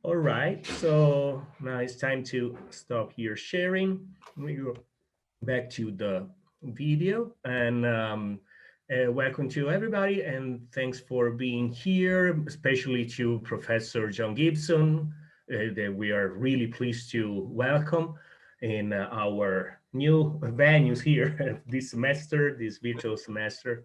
All right, so now it's time to stop here sharing. We go back to the video and welcome to everybody and thanks for being here, especially to Professor John Gibson that we are really pleased to welcome in our new venues here this semester, this virtual semester.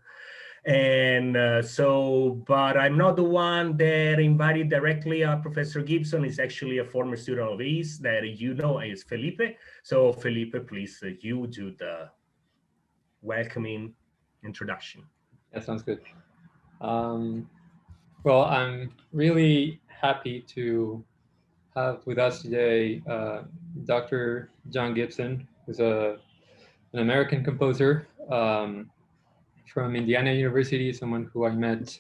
And but I'm not the one that invited directly Professor Gibson. Is actually a former student of his that you know is Felipe. So Felipe, please, you do the welcoming introduction. That sounds good. Um, well, I'm really happy to have with us today Dr. John Gibson, who's an American composer from Indiana University, someone who I met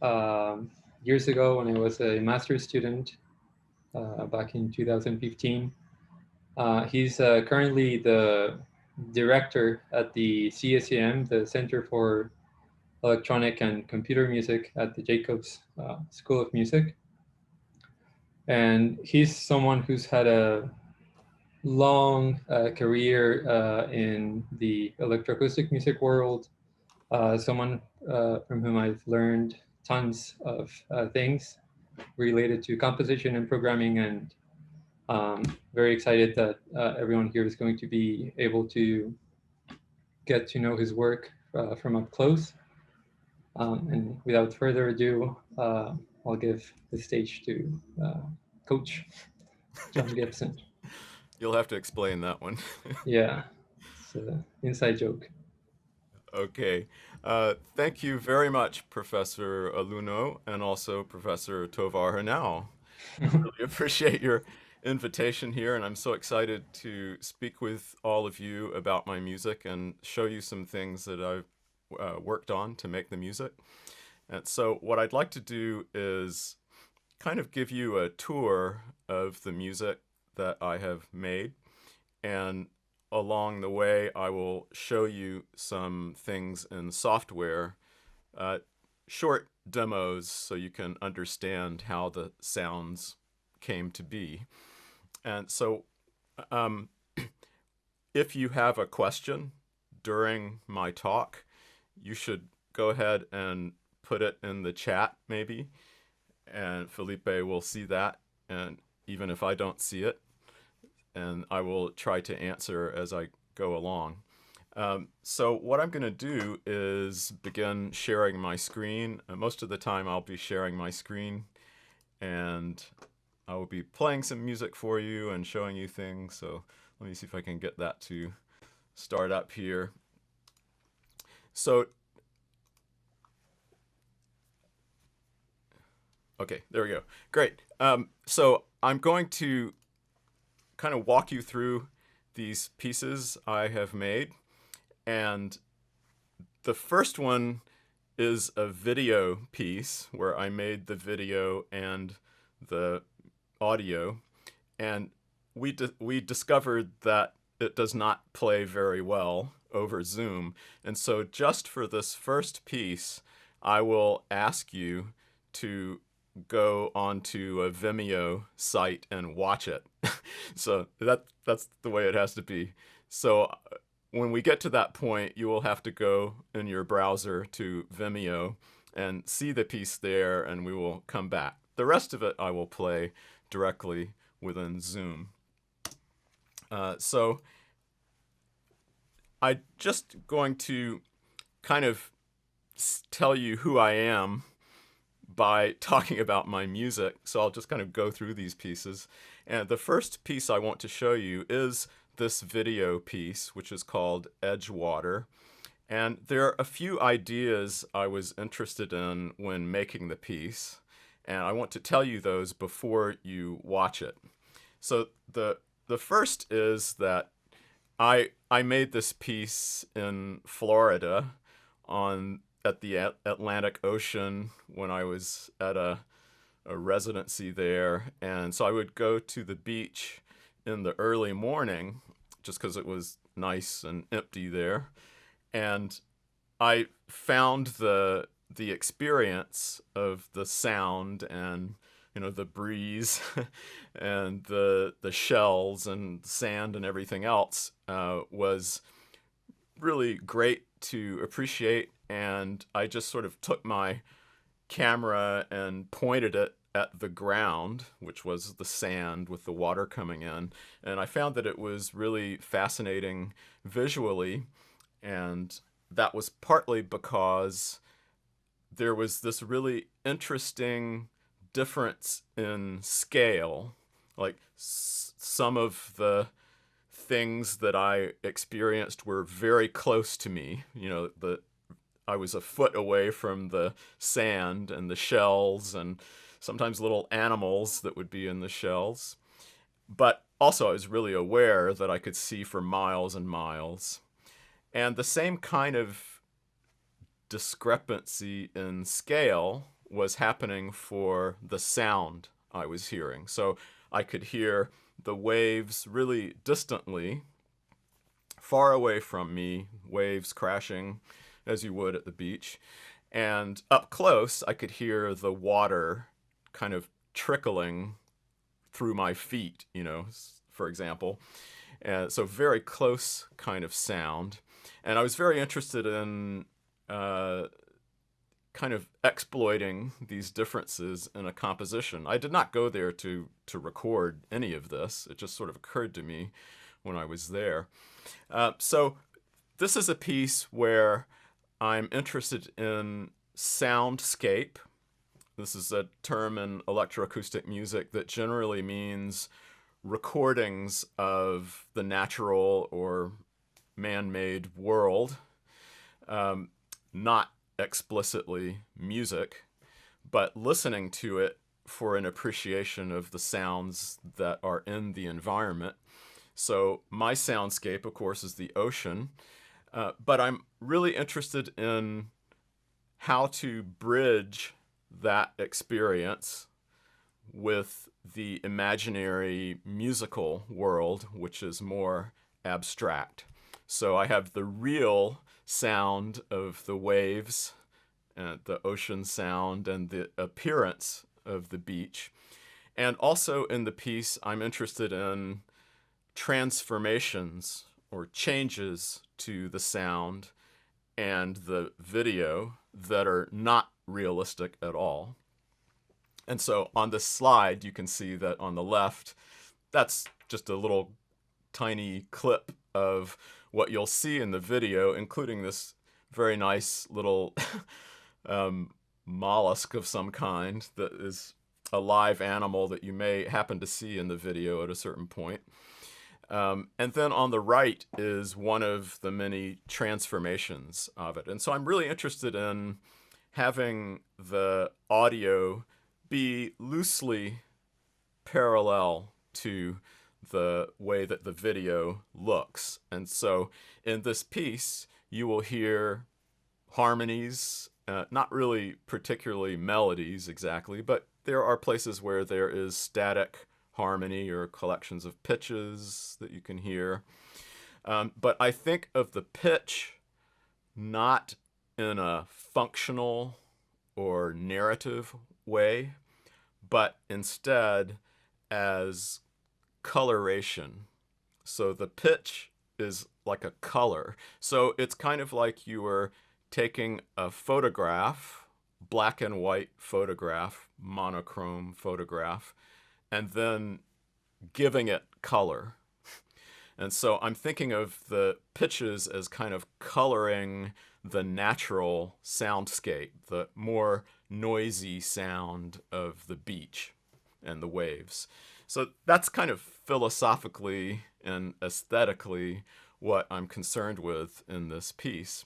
um, years ago when I was a master's student back in 2015. He's currently the director at the CSEM, the Center for Electronic and Computer Music at the Jacobs School of Music. And he's someone who's had a long career in the electroacoustic music world, someone from whom I've learned tons of things related to composition and programming, and very excited that everyone here is going to be able to get to know his work from up close. And without further ado, I'll give the stage to Coach John Gibson. You'll have to explain that one. Yeah, it's an inside joke. Okay. Thank you very much, Professor Aluno, and also Professor Tovar Hanau. Really appreciate your invitation here, and I'm so excited to speak with all of you about my music and show you some things that I've worked on to make the music. And so, what I'd like to do is kind of give you a tour of the music that I have made, and along the way, I will show you some things in software, uh, short demos so you can understand how the sounds came to be. And so, um, if you have a question during my talk, you should go ahead and put it in the chat, maybe, and Felipe will see that. And even if I don't see it, and I will try to answer as I go along. So what I'm going to do is begin sharing my screen. Most of the time I'll be sharing my screen, and I will be playing some music for you and showing you things. So let me see if I can get that to start up here. So, okay, there we go. Great. So I'm going to kind of walk you through these pieces I have made. And the first one is a video piece where I made the video and the audio. And we discovered that it does not play very well over Zoom. And so just for this first piece, I will ask you to go onto a Vimeo site and watch it. So that's the way it has to be. So when we get to that point, you will have to go in your browser to Vimeo and see the piece there, and we will come back. The rest of it I will play directly within Zoom. So I'm just going to kind of tell you who I am by talking about my music. So I'll just kind of go through these pieces. And the first piece I want to show you is this video piece, which is called Edgewater. And there are a few ideas I was interested in when making the piece, and I want to tell you those before you watch it. So the first is that I made this piece in Florida at the Atlantic Ocean when I was at a residency there. And so I would go to the beach in the early morning just because it was nice and empty there. And I found the experience of the sound and the breeze and the shells and sand and everything else was really great to appreciate. And I just sort of took my camera and pointed it at the ground, which was the sand with the water coming in. And I found that it was really fascinating visually. And that was partly because there was this really interesting difference in scale. Like some of the things that I experienced were very close to me. I was a foot away from the sand and the shells and sometimes little animals that would be in the shells. But also I was really aware that I could see for miles and miles. And the same kind of discrepancy in scale was happening for the sound I was hearing. So I could hear the waves really distantly, far away from me, waves crashing as you would at the beach. And up close, I could hear the water kind of trickling through my feet, for example. And so very close kind of sound. And I was very interested in kind of exploiting these differences in a composition. I did not go there to record any of this. It just sort of occurred to me when I was there. So this is a piece where I'm interested in soundscape. This is a term in electroacoustic music that generally means recordings of the natural or man-made world, not explicitly music, but listening to it for an appreciation of the sounds that are in the environment. So my soundscape, of course, is the ocean, but I'm really interested in how to bridge that experience with the imaginary musical world, which is more abstract. So I have the real sound of the waves, the ocean sound, and the appearance of the beach. And also in the piece, I'm interested in transformations or changes to the sound and the video that are not realistic at all. And so on this slide, you can see that on the left, that's just a little tiny clip of what you'll see in the video, including this very nice little mollusk of some kind that is a live animal that you may happen to see in the video at a certain point. And then on the right is one of the many transformations of it. And so I'm really interested in having the audio be loosely parallel to the way that the video looks. And so in this piece, you will hear harmonies, not really particularly melodies exactly, but there are places where there is static harmony or collections of pitches that you can hear. But I think of the pitch not in a functional or narrative way, but instead as coloration. So the pitch is like a color. So it's kind of like you were taking a photograph, black and white photograph, monochrome photograph, and then giving it color. And so I'm thinking of the pitches as kind of coloring the natural soundscape, the more noisy sound of the beach and the waves. So that's kind of philosophically and aesthetically what I'm concerned with in this piece.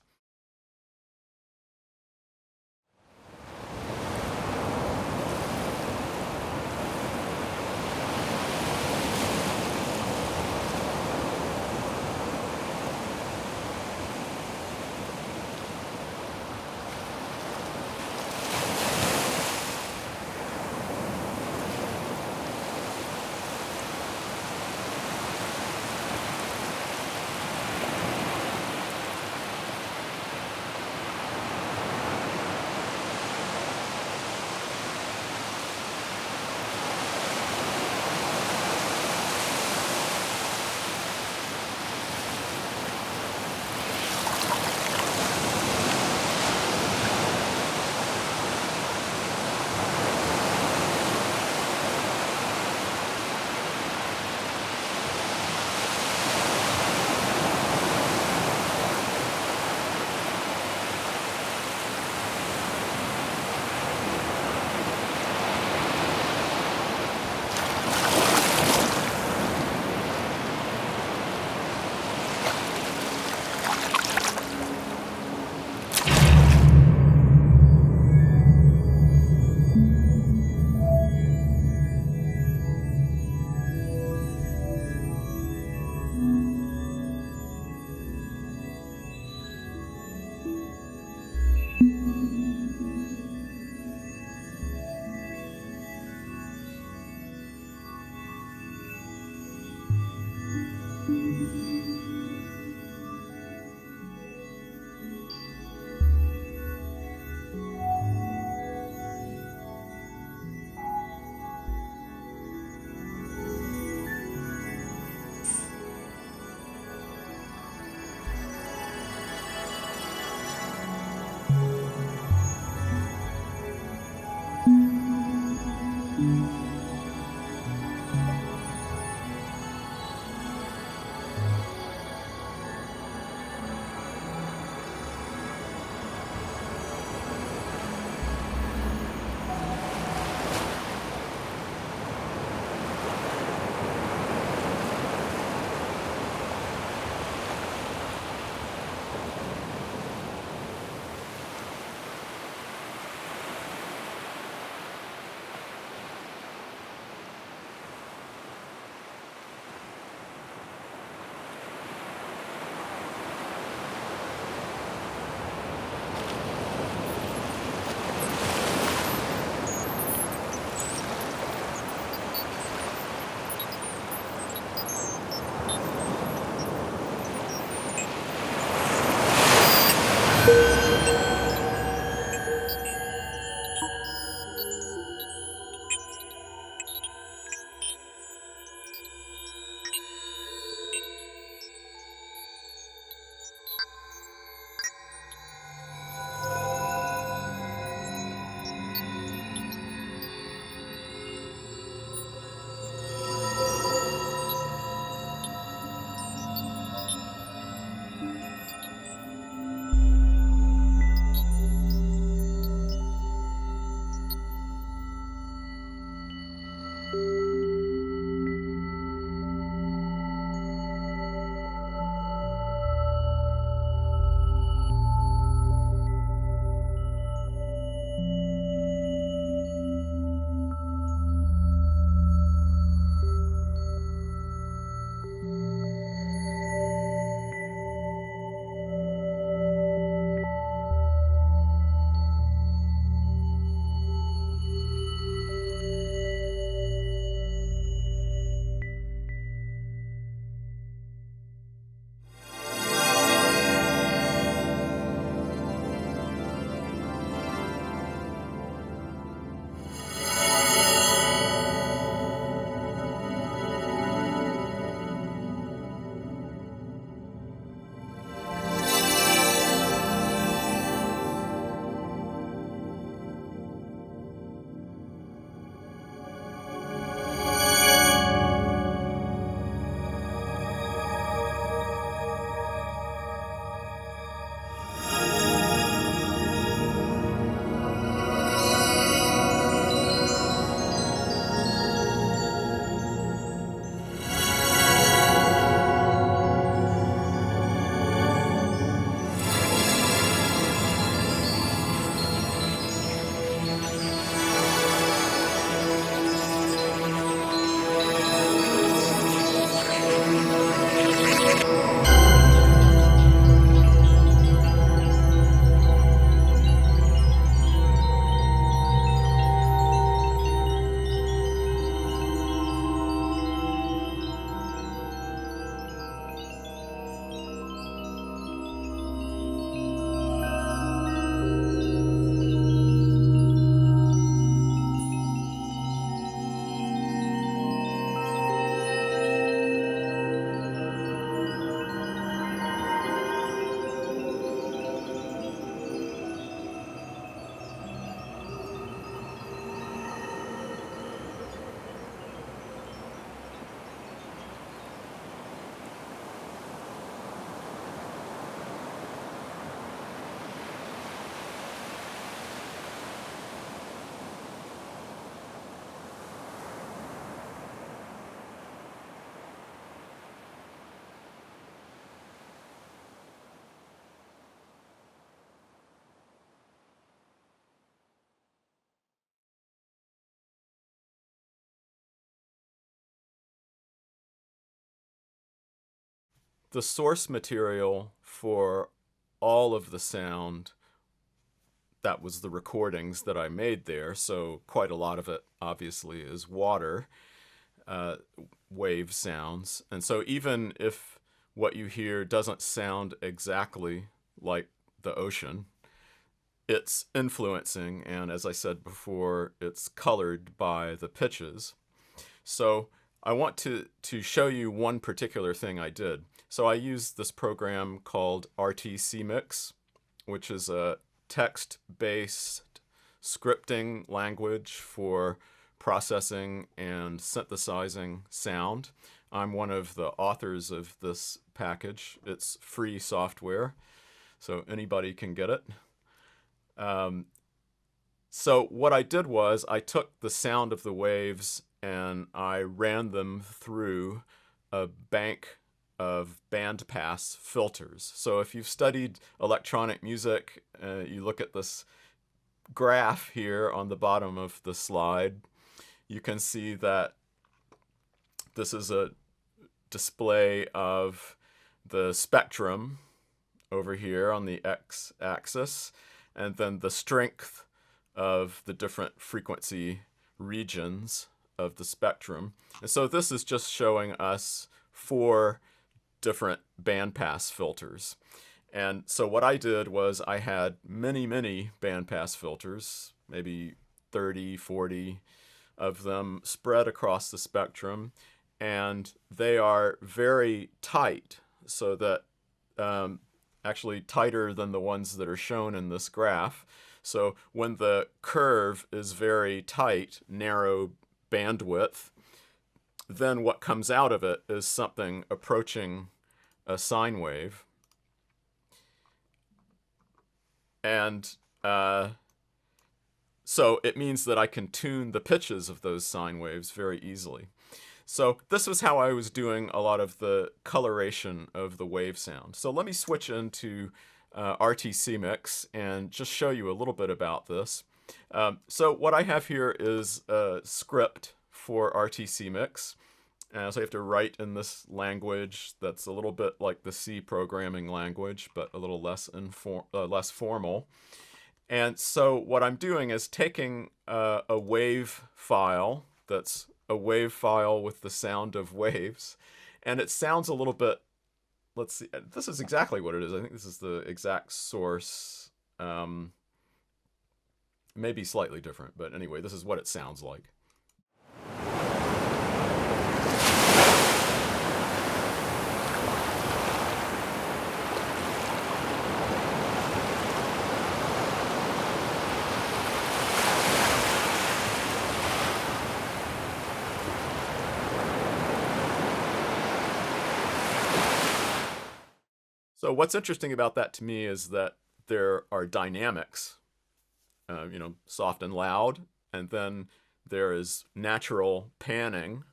The source material for all of the sound, that was the recordings that I made there, so quite a lot of it obviously is water, wave sounds. And so even if what you hear doesn't sound exactly like the ocean, it's influencing, and as I said before, it's colored by the pitches. So I want to show you one particular thing I did. So I used this program called RTC Mix, which is a text-based scripting language for processing and synthesizing sound. I'm one of the authors of this package. It's free software, so anybody can get it. So what I did was I took the sound of the waves and I ran them through a bank of bandpass filters. So if you've studied electronic music, you look at this graph here on the bottom of the slide, you can see that this is a display of the spectrum over here on the x-axis, and then the strength of the different frequency regions of the spectrum. And so this is just showing us 4 different bandpass filters. And so what I did was I had many, many bandpass filters, maybe 30, 40 of them spread across the spectrum, and they are very tight, so that actually tighter than the ones that are shown in this graph. So when the curve is very tight, narrow bandwidth, then what comes out of it is something approaching a sine wave. And so it means that I can tune the pitches of those sine waves very easily. So this was how I was doing a lot of the coloration of the wave sound. So let me switch into RTC Mix and just show you a little bit about this. So what I have here is a script for RTC Mix. So you have to write in this language that's a little bit like the C programming language, but a little less formal. And so what I'm doing is taking a wave file that's a wave file with the sound of waves, and it sounds a little bit, let's see, this is exactly what it is. I think this is the exact source, maybe slightly different, but anyway, this is what it sounds like. So what's interesting about that to me is that there are dynamics, soft and loud, and then there is natural panning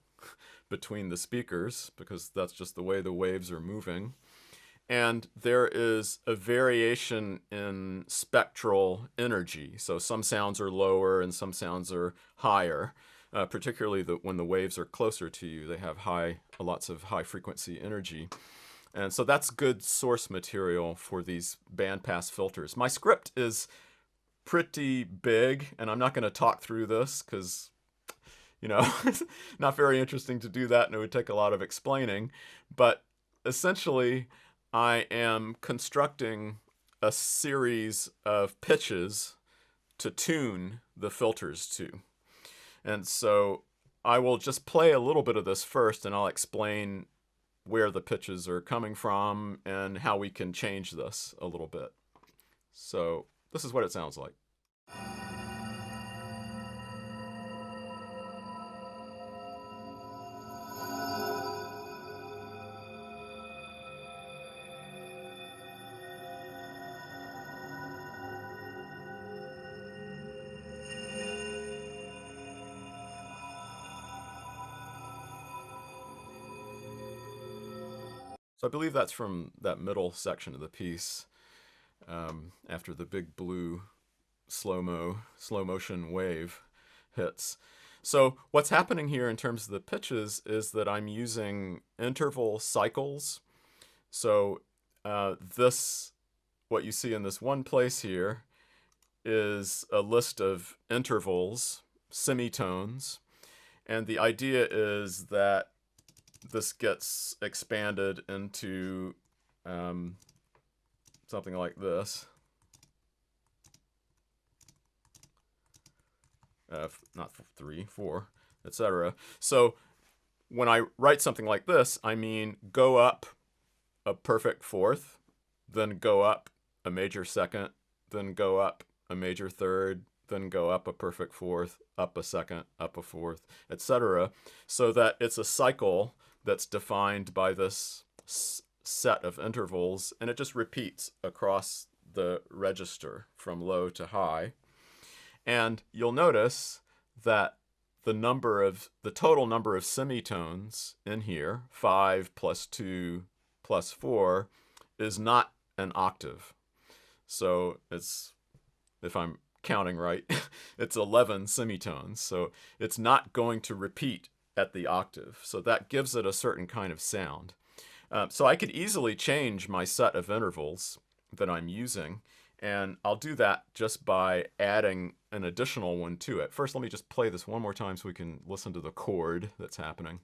between the speakers, because that's just the way the waves are moving. And there is a variation in spectral energy. So some sounds are lower and some sounds are higher, particularly when the waves are closer to you. They have lots of high frequency energy. And so that's good source material for these bandpass filters. My script is pretty big, and I'm not going to talk through this because, it's not very interesting to do that, and it would take a lot of explaining. But essentially, I am constructing a series of pitches to tune the filters to. And so I will just play a little bit of this first, and I'll explain where the pitches are coming from and how we can change this a little bit. So this is what it sounds like. So I believe that's from that middle section of the piece, after the big blue slow motion wave hits. So what's happening here in terms of the pitches is that I'm using interval cycles. So what you see in this one place here is a list of intervals, semitones, and the idea is that this gets expanded into something like this. Not 3, 4, etc. So when I write something like this, I mean go up a perfect fourth, then go up a major second, then go up a major third, then go up a perfect fourth, up a second, up a fourth, etc. So that it's a cycle that's defined by this set of intervals, and it just repeats across the register from low to high. And you'll notice that the total number of semitones in here, 5 plus 2 plus 4, is not an octave. So it's, if I'm counting right, it's 11 semitones. So it's not going to repeat at the octave. So that gives it a certain kind of sound. So I could easily change my set of intervals that I'm using, and I'll do that just by adding an additional one to it. First, let me just play this one more time so we can listen to the chord that's happening.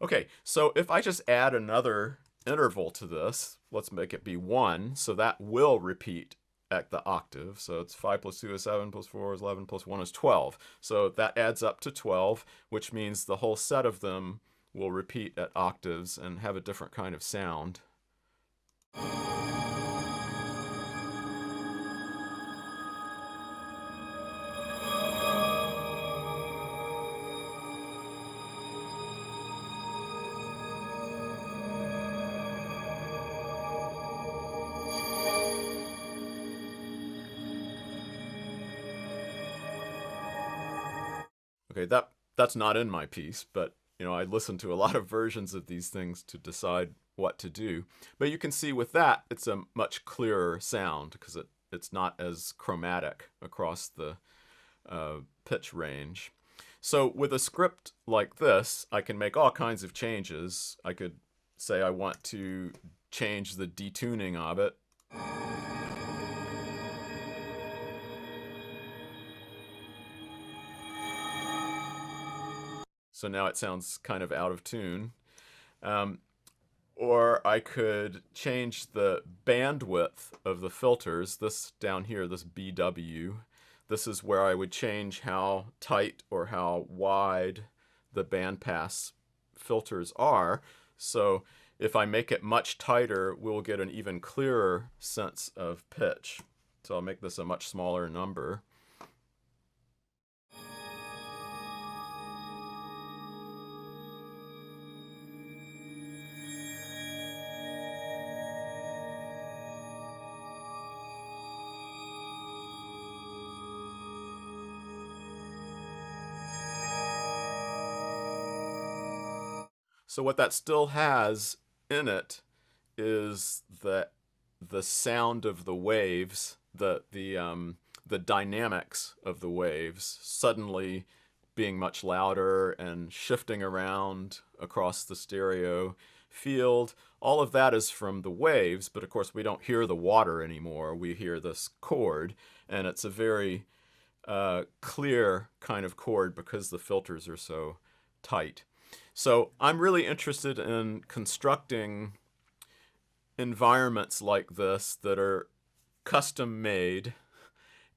Okay, so if I just add another interval to this, let's make it be 1, so that will repeat at the octave. So it's 5 plus 2 is 7, plus 4 is 11, plus 1 is 12. So that adds up to 12, which means the whole set of them will repeat at octaves and have a different kind of sound. Okay, that's not in my piece, but I listened to a lot of versions of these things to decide what to do. But you can see with that, it's a much clearer sound because it's not as chromatic across the pitch range. So with a script like this, I can make all kinds of changes. I could say I want to change the detuning of it. So now it sounds kind of out of tune. Or I could change the bandwidth of the filters. This down here, this BW, this is where I would change how tight or how wide the bandpass filters are. So if I make it much tighter, we'll get an even clearer sense of pitch. So I'll make this a much smaller number. So what that still has in it is the sound of the waves, the dynamics of the waves suddenly being much louder and shifting around across the stereo field. All of that is from the waves, but of course we don't hear the water anymore. We hear this chord, and it's a very clear kind of chord because the filters are so tight. So I'm really interested in constructing environments like this that are custom made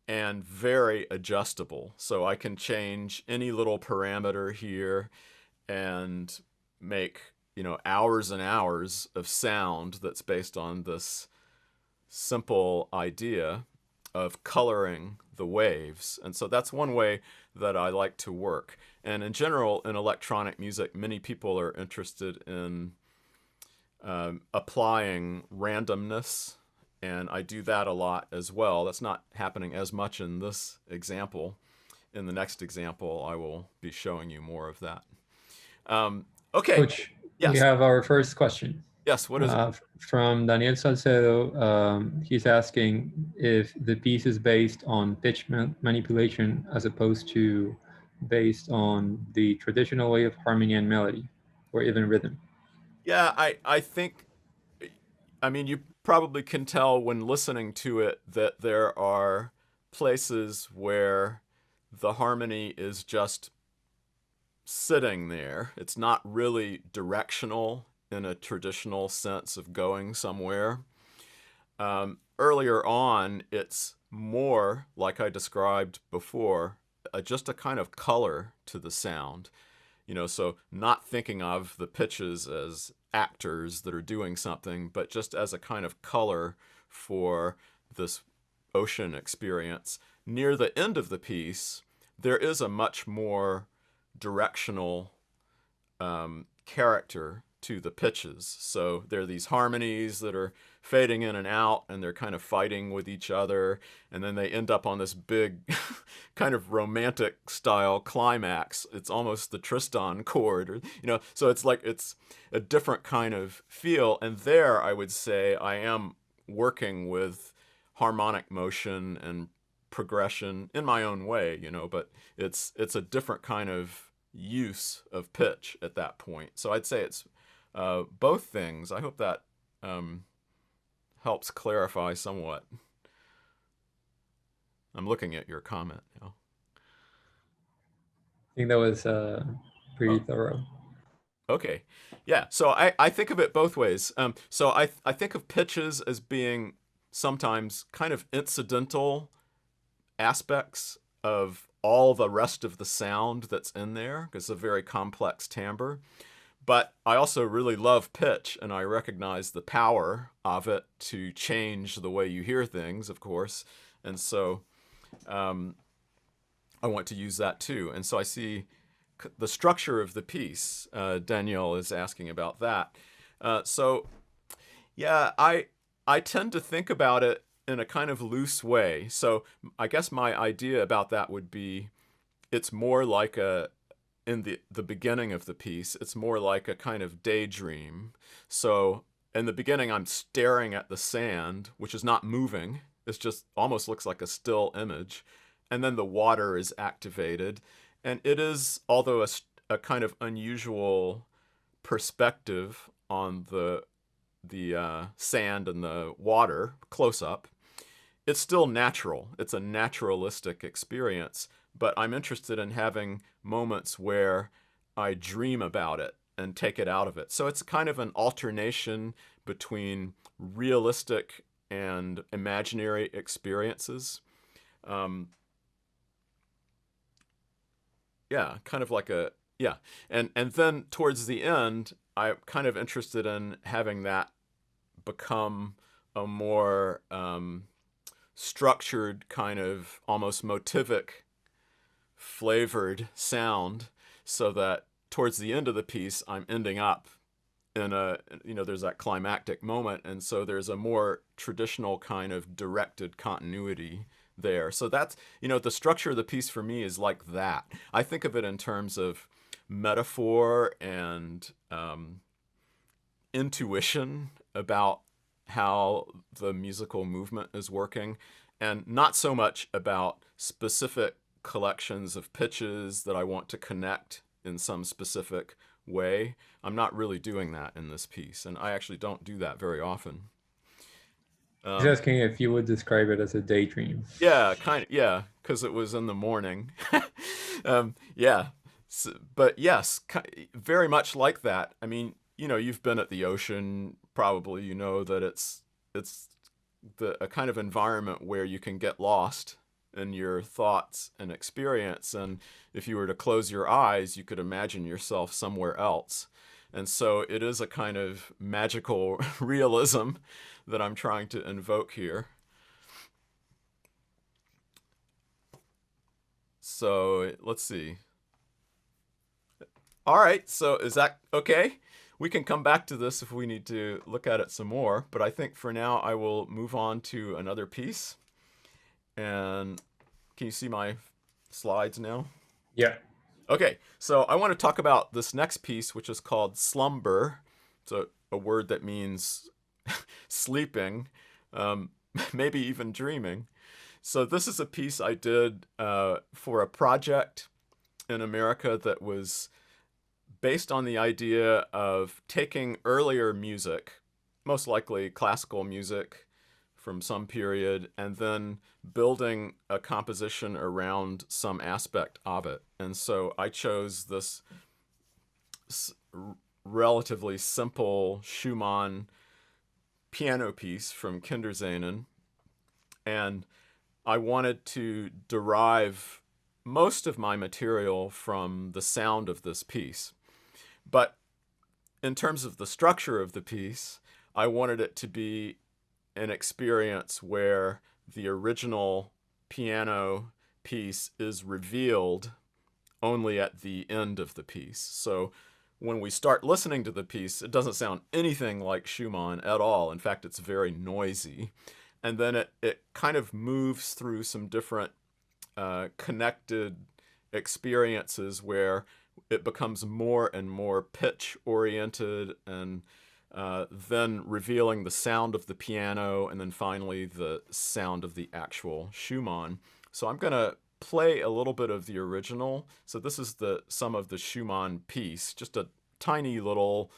and very adjustable. So I can change any little parameter here and make, hours and hours of sound that's based on this simple idea of coloring the waves. And so that's one way that I like to work. And in general, in electronic music, many people are interested in applying randomness, and I do that a lot as well. That's not happening as much in this example. In the next example, I will be showing you more of that. Okay. Coach, yes. We have our first question. Yes, what is it? From Daniel Salcedo. He's asking if the piece is based on pitch manipulation as opposed to based on the traditional way of harmony and melody, or even rhythm. Yeah, I think, you probably can tell when listening to it that there are places where the harmony is just sitting there. It's not really directional in a traditional sense of going somewhere. Earlier on, it's more, like I described before, just a kind of color to the sound. So not thinking of the pitches as actors that are doing something, but just as a kind of color for this ocean experience. Near the end of the piece, there is a much more directional character to the pitches. So there are these harmonies that are fading in and out, and they're kind of fighting with each other, and then they end up on this big kind of romantic style climax. It's almost the Tristan chord, or, so it's like it's a different kind of feel. And there I would say I am working with harmonic motion and progression in my own way, but it's a different kind of use of pitch at that point. So I'd say it's both things. I hope that helps clarify somewhat. I'm looking at your comment now. I think that was pretty thorough. Okay. Yeah. So I think of it both ways. So I think of pitches as being sometimes kind of incidental aspects of all the rest of the sound that's in there, because it's a very complex timbre. But I also really love pitch, and I recognize the power of it to change the way you hear things, of course. And so I want to use that too. And so I see the structure of the piece. Danielle is asking about that. So yeah, I tend to think about it in a kind of loose way. So I guess my idea about that would be it's more like in the beginning of the piece, it's more like a kind of daydream. So in the beginning, I'm staring at the sand, which is not moving. It's just almost looks like a still image. And then the water is activated. And it is, although a kind of unusual perspective on the sand and the water close up, it's still natural. It's a naturalistic experience, but I'm interested in having moments where I dream about it and take it out of it. So it's kind of an alternation between realistic and imaginary experiences. Yeah, kind of like a, yeah. And then towards the end, I'm kind of interested in having that become a more structured, kind of almost motivic flavored sound, so that towards the end of the piece, I'm ending up in a, there's that climactic moment. And so there's a more traditional kind of directed continuity there. So that's, the structure of the piece for me is like that. I think of it in terms of metaphor and intuition about how the musical movement is working, and not so much about specific collections of pitches that I want to connect in some specific way. I'm not really doing that in this piece, and I actually don't do that very often. He's asking if you would describe it as a daydream. Yeah, kind of, yeah, because it was in the morning. Yeah, but yes, very much like that. I mean, you've been at the ocean, probably you know that it's a kind of environment where you can get lost in your thoughts and experience, and if you were to close your eyes, you could imagine yourself somewhere else. And so it is a kind of magical realism that I'm trying to invoke here. So let's see. All right, so is that okay? We can come back to this if we need to look at it some more, but I think for now I will move on to another piece. And can you see my slides now? Yeah. Okay, so I want to talk about this next piece, which is called slumber. It's a word that means sleeping, maybe even dreaming. So this is a piece I did for a project in America that was based on the idea of taking earlier music, most likely classical music from some period, and then building a composition around some aspect of it. And so I chose this relatively simple Schumann piano piece from Kindersehnen, and I wanted to derive most of my material from the sound of this piece. But in terms of the structure of the piece, I wanted it to be an experience where the original piano piece is revealed only at the end of the piece. So when we start listening to the piece, it doesn't sound anything like Schumann at all. In fact, it's very noisy. And then it kind of moves through some different connected experiences where it becomes more and more pitch oriented, and then revealing the sound of the piano, and then finally the sound of the actual Schumann. So I'm going to play a little bit of the original. So this is some of the Schumann piece, just a tiny little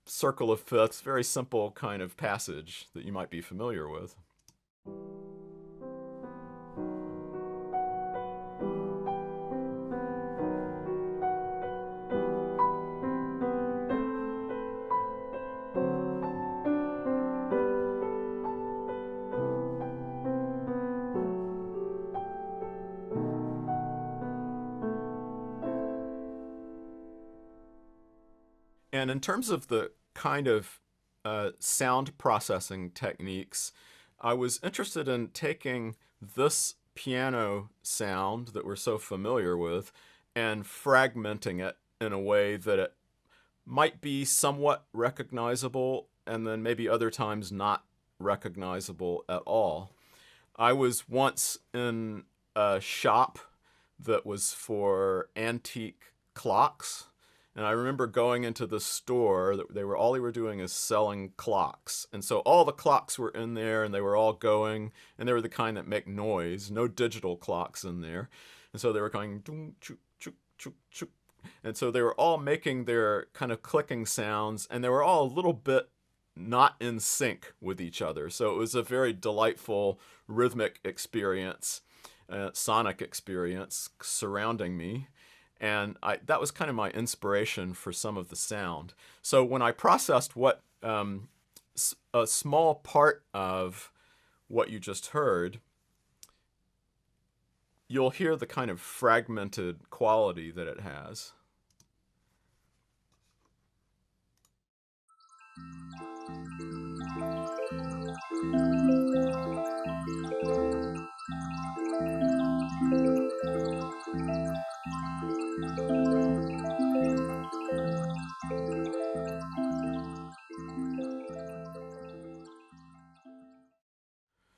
circle of fifths, very simple kind of passage that you might be familiar with. And in terms of the kind of sound processing techniques, I was interested in taking this piano sound that we're so familiar with and fragmenting it in a way that it might be somewhat recognizable and then maybe other times not recognizable at all. I was once in a shop that was for antique clocks, and I remember going into the store. All they were doing is selling clocks, and so all the clocks were in there, and they were all going, and they were the kind that make noise. No digital clocks in there, and so they were going doom choo choo choo choo, and so they were all making their kind of clicking sounds, and they were all a little bit not in sync with each other. So it was a very delightful rhythmic experience, sonic experience surrounding me. And that was kind of my inspiration for some of the sound. So when I processed what a small part of what you just heard, you'll hear the kind of fragmented quality that it has.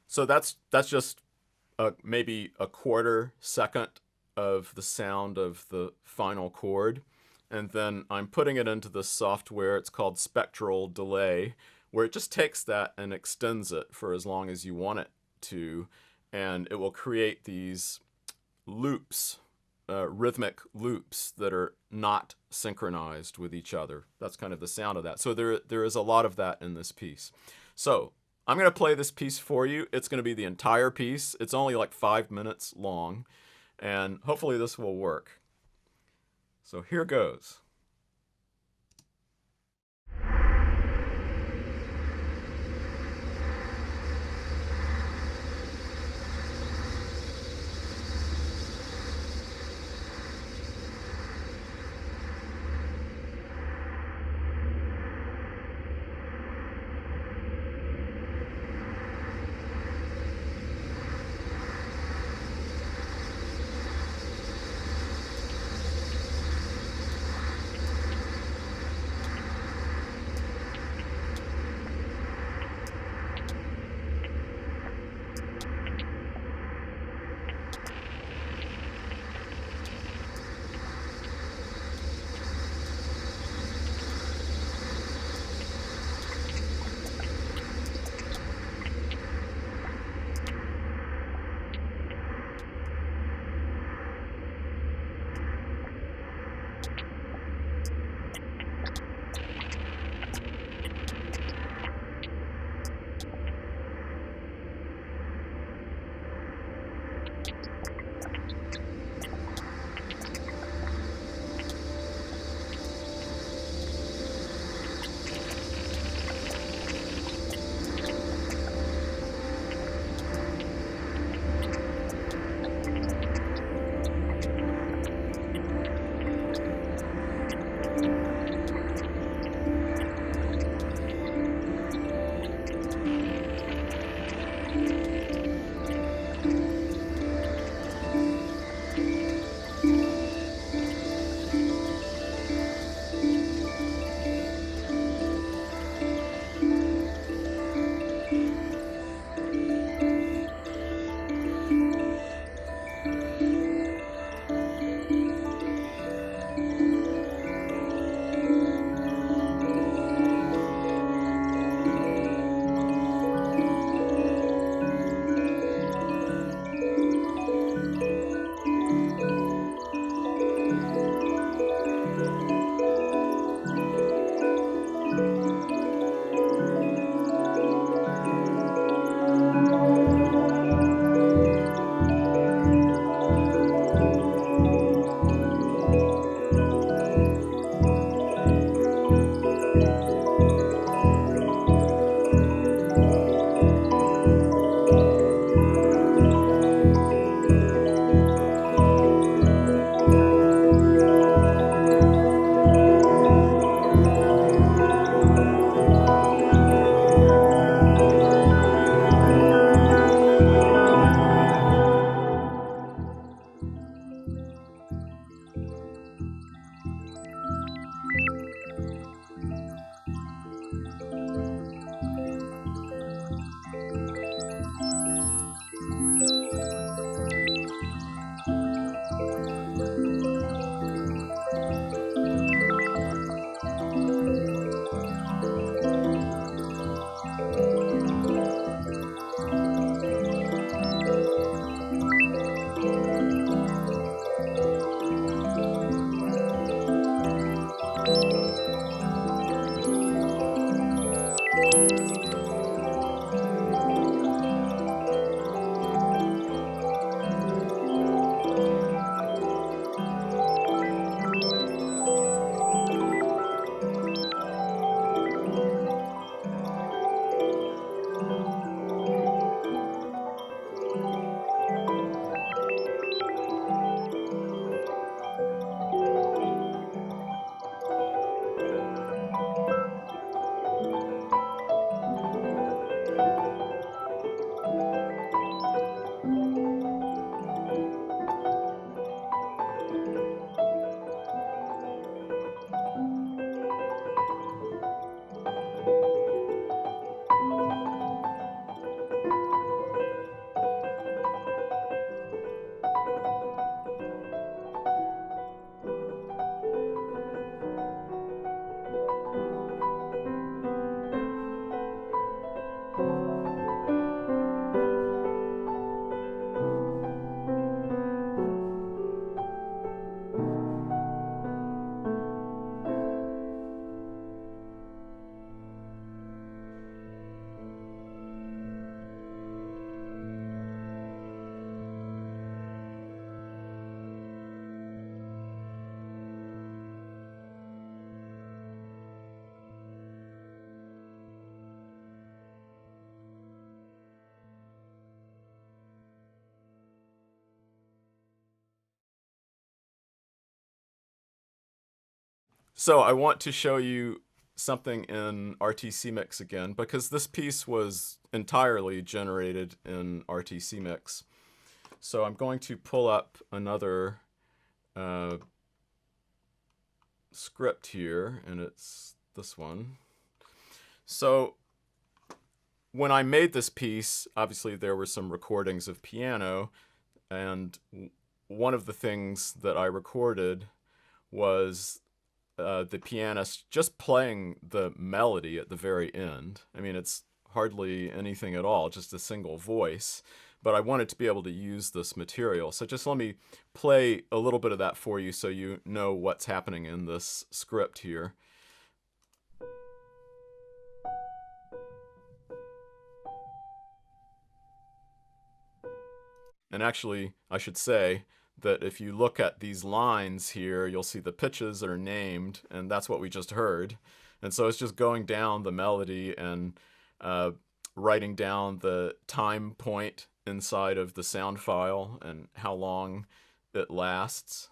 So that's just maybe a quarter second of the sound of the final chord. And then I'm putting it into the software. It's called spectral delay, where it just takes that and extends it for as long as you want it to. And it will create these loops, rhythmic loops that are not synchronized with each other. That's kind of the sound of that. So there is a lot of that in this piece. So I'm going to play this piece for you. It's going to be the entire piece. It's only like 5 minutes long, and hopefully this will work. So here goes. So I want to show you something in RTC Mix again, because this piece was entirely generated in RTC Mix. So I'm going to pull up another script here, and it's this one. So when I made this piece, obviously there were some recordings of piano, and one of the things that I recorded was the pianist just playing the melody at the very end. I mean, it's hardly anything at all, just a single voice, but I wanted to be able to use this material. So just let me play a little bit of that for you so you know what's happening in this script here. And actually, I should say that if you look at these lines here, you'll see the pitches that are named, and that's what we just heard. And so it's just going down the melody and writing down the time point inside of the sound file and how long it lasts.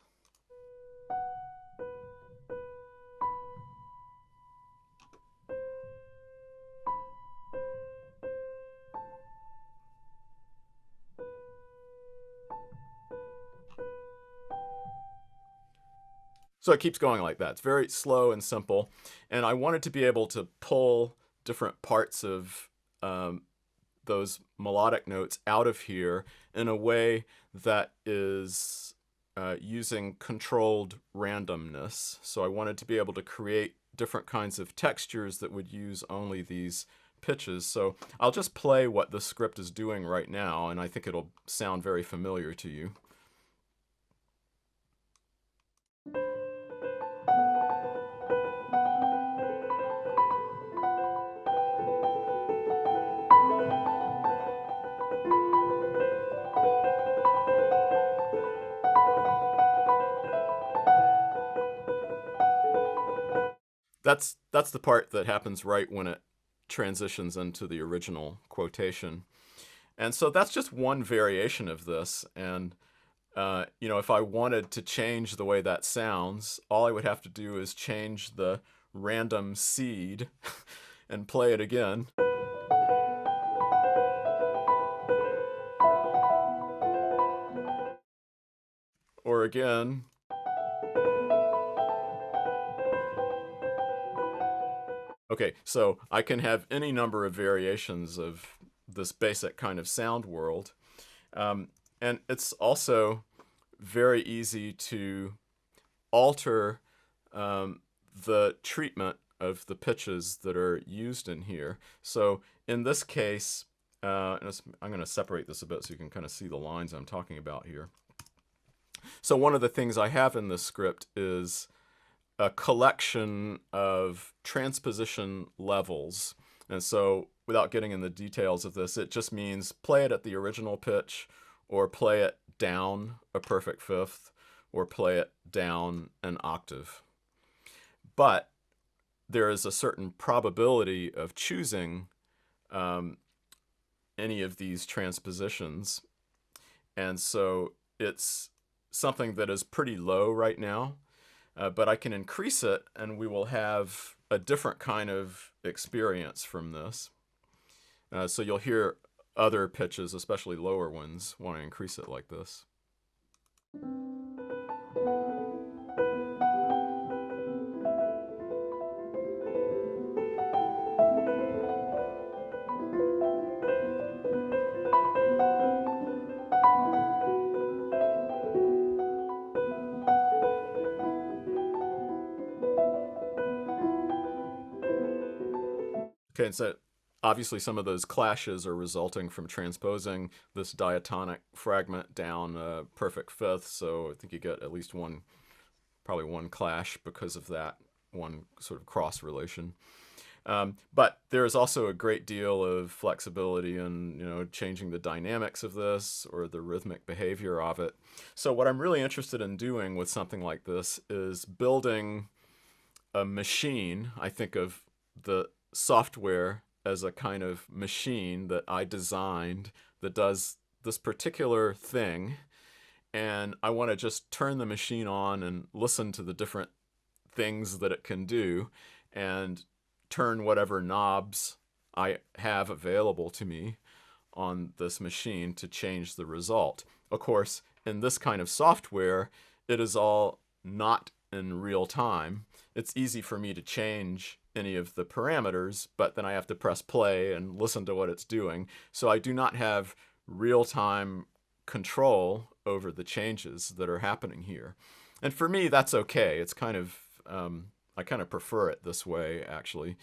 So it keeps going like that. It's very slow and simple. And I wanted to be able to pull different parts of those melodic notes out of here in a way that is using controlled randomness. So I wanted to be able to create different kinds of textures that would use only these pitches. So I'll just play what the script is doing right now, and I think it'll sound very familiar to you. That's the part that happens right when it transitions into the original quotation. And so that's just one variation of this. And you know, if I wanted to change the way that sounds, all I would have to do is change the random seed and play it again. Or again. Okay, so I can have any number of variations of this basic kind of sound world. And it's also very easy to alter the treatment of the pitches that are used in here. So in this case, I'm going to separate this a bit so you can kind of see the lines I'm talking about here. So one of the things I have in this script is a collection of transposition levels. And so without getting in the details of this, it just means play it at the original pitch, or play it down a perfect fifth, or play it down an octave. But there is a certain probability of choosing any of these transpositions. And so it's something that is pretty low right now. But I can increase it, and we will have a different kind of experience from this. So you'll hear other pitches, especially lower ones, want to increase it like this. Okay, and so obviously some of those clashes are resulting from transposing this diatonic fragment down a perfect fifth, so I think you get at least one, probably one clash because of that, one sort of cross relation. But there is also a great deal of flexibility in, you know, changing the dynamics of this or the rhythmic behavior of it. So what I'm really interested in doing with something like this is building a machine. I think of the software as a kind of machine that I designed that does this particular thing, and I want to just turn the machine on and listen to the different things that it can do and turn whatever knobs I have available to me on this machine to change the result. Of course, in this kind of software, it is all not in real time. It's easy for me to change any of the parameters, but then I have to press play and listen to what it's doing. So I do not have real-time control over the changes that are happening here. And for me, that's okay. It's kind of, I kind of prefer it this way, actually.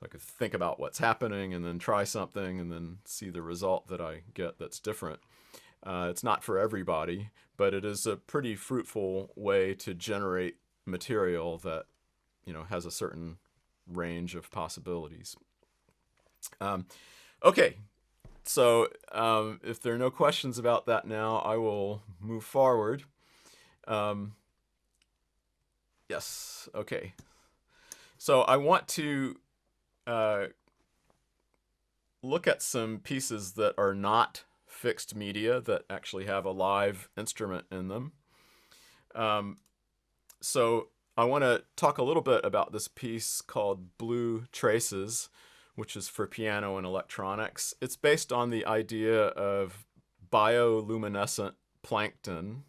I could think about what's happening and then try something and then see the result that I get that's different. It's not for everybody, but it is a pretty fruitful way to generate material that, you know, has a certain range of possibilities. Okay, so if there are no questions about that now, I will move forward. Yes, okay. So I want to look at some pieces that are not fixed media, that actually have a live instrument in them. So I want to talk a little bit about this piece called Blue Traces, which is for piano and electronics. It's based on the idea of bioluminescent plankton.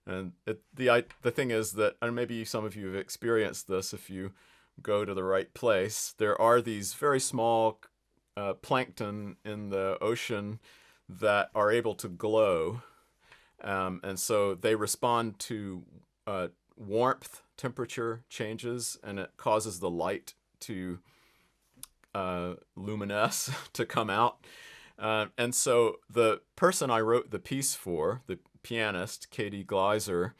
And the thing is that, and maybe some of you have experienced this if you go to the right place, there are these very small plankton in the ocean that are able to glow. And so they respond to warmth, temperature changes, and it causes the light to luminesce, to come out. And so the person I wrote the piece for, the pianist, Katie Gleiser,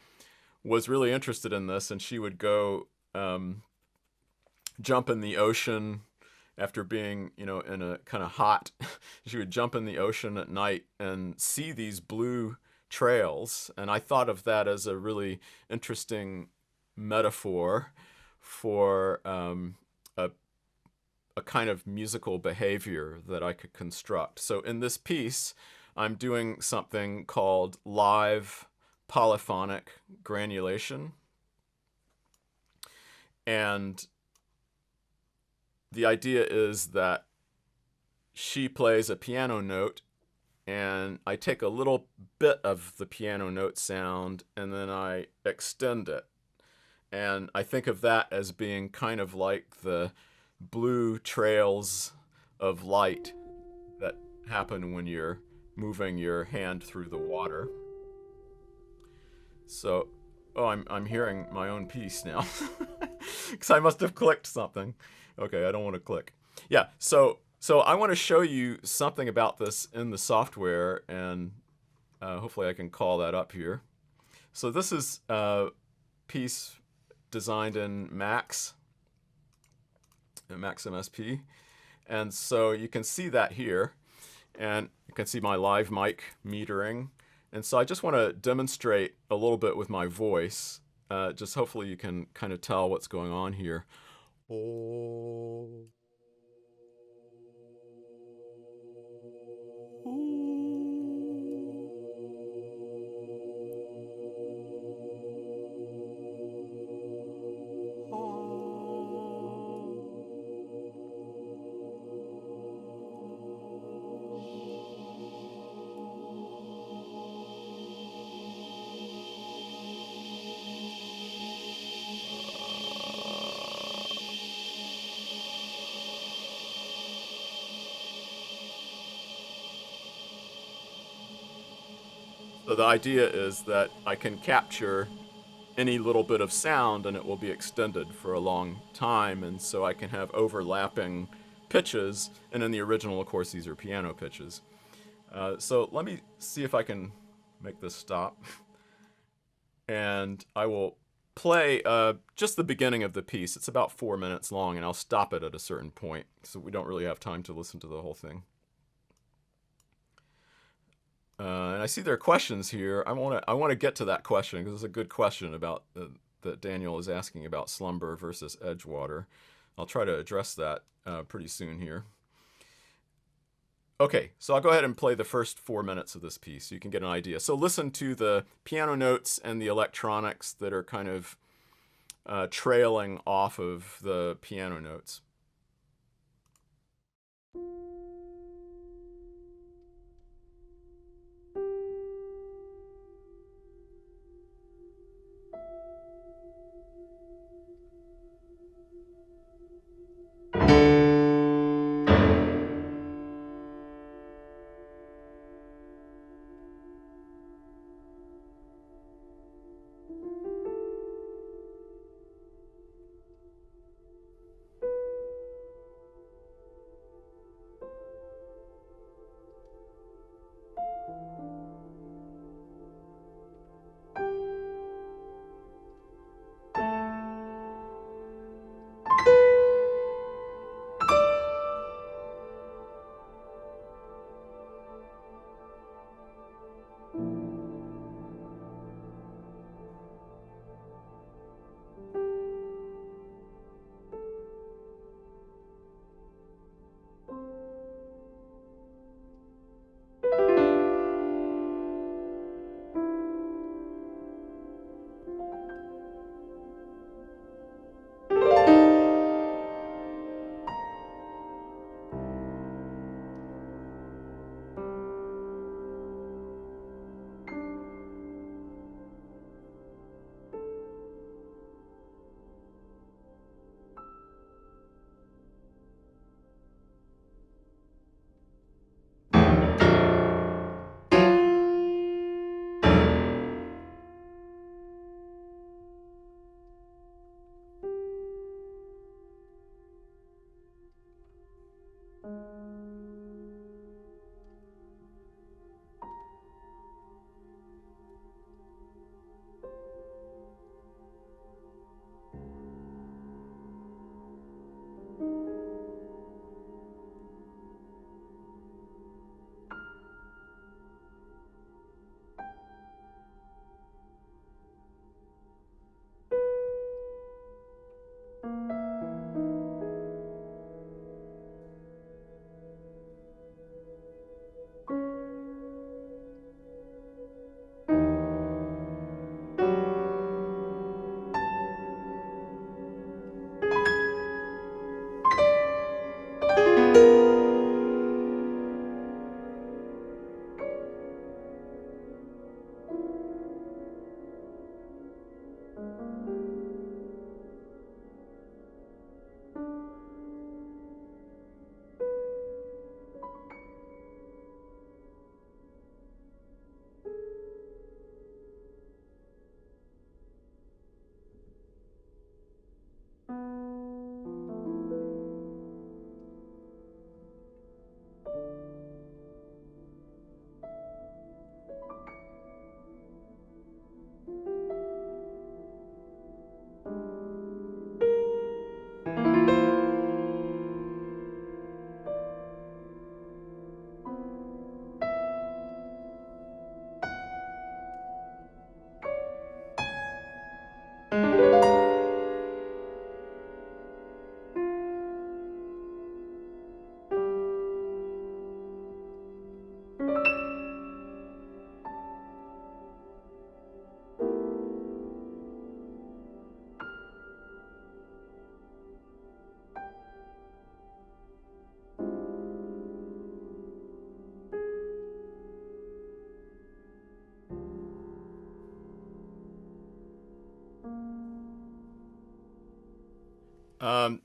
was really interested in this, and she would go jump in the ocean after being, you know, in a kind of hot, she would jump in the ocean at night and see these blue trails. And I thought of that as a really interesting metaphor for a kind of musical behavior that I could construct. So in this piece, I'm doing something called live polyphonic granulation. And the idea is that she plays a piano note, and I take a little bit of the piano note sound and then I extend it. And I think of that as being kind of like the blue trails of light that happen when you're moving your hand through the water. So, oh, I'm hearing my own piece now because I must have clicked something. Okay, I don't want to click. Yeah, so I want to show you something about this in the software, and hopefully I can call that up here. So this is a piece designed in Max MSP, and so you can see that here, and you can see my live mic metering. And so I just want to demonstrate a little bit with my voice. Just hopefully you can kind of tell what's going on here. Oh. So the idea is that I can capture any little bit of sound and it will be extended for a long time, and so I can have overlapping pitches, and in the original, of course, these are piano pitches. So let me see if I can make this stop, and I will play just the beginning of the piece. It's about 4 minutes long, and I'll stop it at a certain point, so we don't really have time to listen to the whole thing. And I see there are questions here. I want to get to that question because it's a good question about that Daniel is asking about slumber versus Edgewater. I'll try to address that pretty soon here. Okay, so I'll go ahead and play the first 4 minutes of this piece so you can get an idea. So listen to the piano notes and the electronics that are kind of trailing off of the piano notes.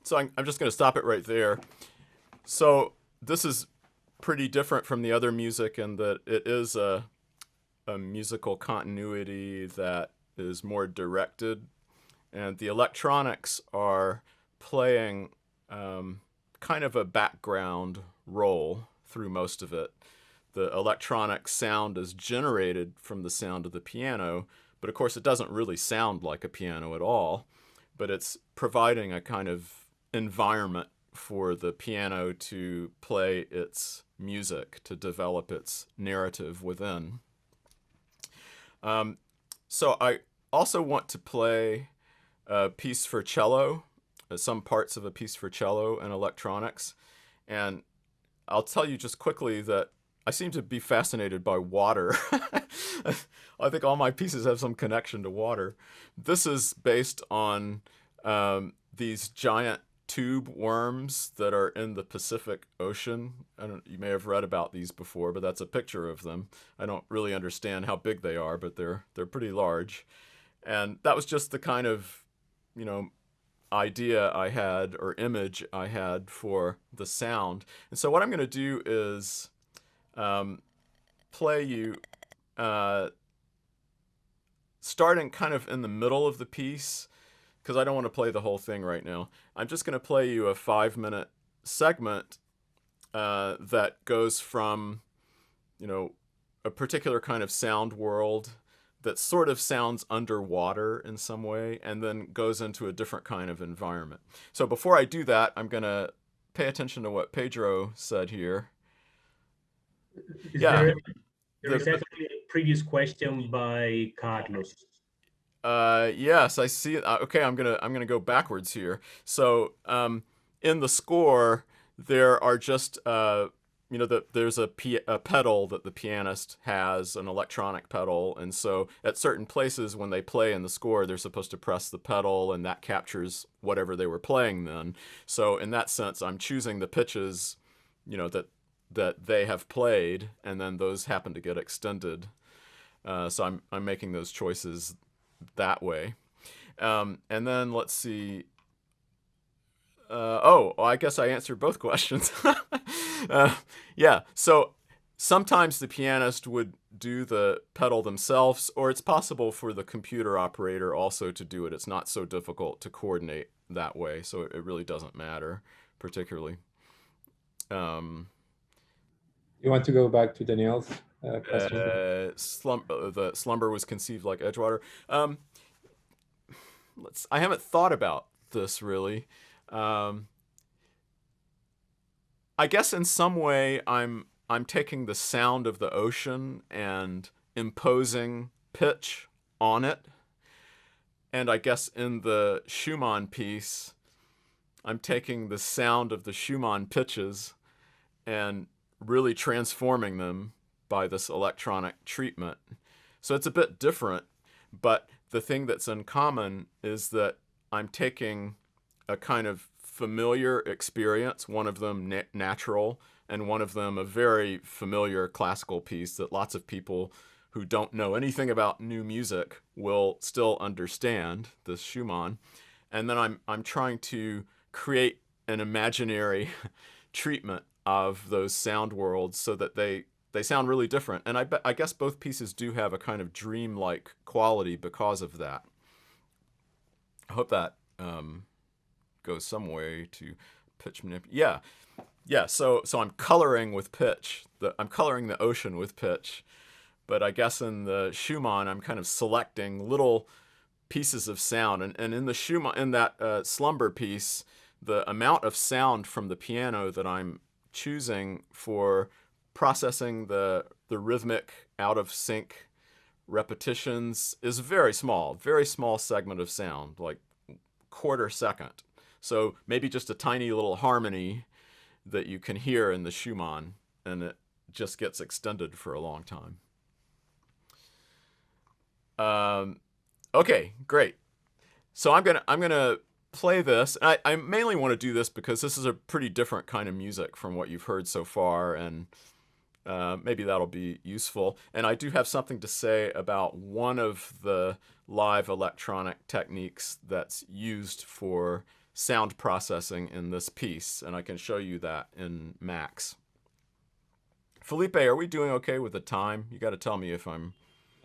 So I'm just going to stop it right there. So this is pretty different from the other music in that it is a musical continuity that is more directed, and the electronics are playing kind of a background role through most of it. The electronic sound is generated from the sound of the piano, but of course it doesn't really sound like a piano at all, but it's providing a kind of environment for the piano to play its music, to develop its narrative within. So I also want to play a piece for cello, some parts of a piece for cello and electronics. And I'll tell you just quickly that I seem to be fascinated by water. I think all my pieces have some connection to water. This is based on these giant tube worms that are in the Pacific Ocean. You may have read about these before, but that's a picture of them. I don't really understand how big they are, but they're pretty large. And that was just the kind of, idea I had, or image I had, for the sound. And so what I'm going to do is play you starting kind of in the middle of the piece, because I don't want to play the whole thing right now. I'm just going to play you a 5-minute segment that goes from, a particular kind of sound world that sort of sounds underwater in some way, and then goes into a different kind of environment. So before I do that, I'm going to pay attention to what Pedro said here. There is actually a previous question by Carlos. Yes, I see it. Okay, I'm gonna go backwards here. So in the score, there are just there's a pedal that the pianist has, an electronic pedal, and so at certain places when they play in the score, they're supposed to press the pedal, and that captures whatever they were playing then. So in that sense, I'm choosing the pitches, that they have played, and then those happen to get extended. So I'm making those choices that way. And then let's see. I guess I answered both questions. Yeah, so sometimes the pianist would do the pedal themselves, or it's possible for the computer operator also to do it. It's not so difficult to coordinate that way, so it really doesn't matter particularly. You want to go back to Danielle's question? The slumber was conceived like Edgewater. I haven't thought about this really. I guess in some way I'm taking the sound of the ocean and imposing pitch on it. And I guess in the Schumann piece, I'm taking the sound of the Schumann pitches and really transforming them by this electronic treatment. So it's a bit different, but the thing that's in common is that I'm taking a kind of familiar experience, one of them natural, and one of them a very familiar classical piece that lots of people who don't know anything about new music will still understand, this Schumann. And then I'm trying to create an imaginary treatment of those sound worlds so that they sound really different. And I guess both pieces do have a kind of dreamlike quality because of that. I hope that goes some way to pitch manipulation. Yeah. So I'm coloring with pitch. I'm coloring the ocean with pitch, but I guess in the Schumann I'm kind of selecting little pieces of sound. And in the Schumann, in that slumber piece, the amount of sound from the piano that I'm choosing for processing the rhythmic out of sync repetitions is very small segment of sound, like quarter second. So maybe just a tiny little harmony that you can hear in the Schumann, and it just gets extended for a long time. Okay, great. So I'm gonna play this. I mainly want to do this because this is a pretty different kind of music from what you've heard so far, and maybe that'll be useful. And I do have something to say about one of the live electronic techniques that's used for sound processing in this piece, and I can show you that in Max. Felipe, are we doing okay with the time? You got to tell me if I'm...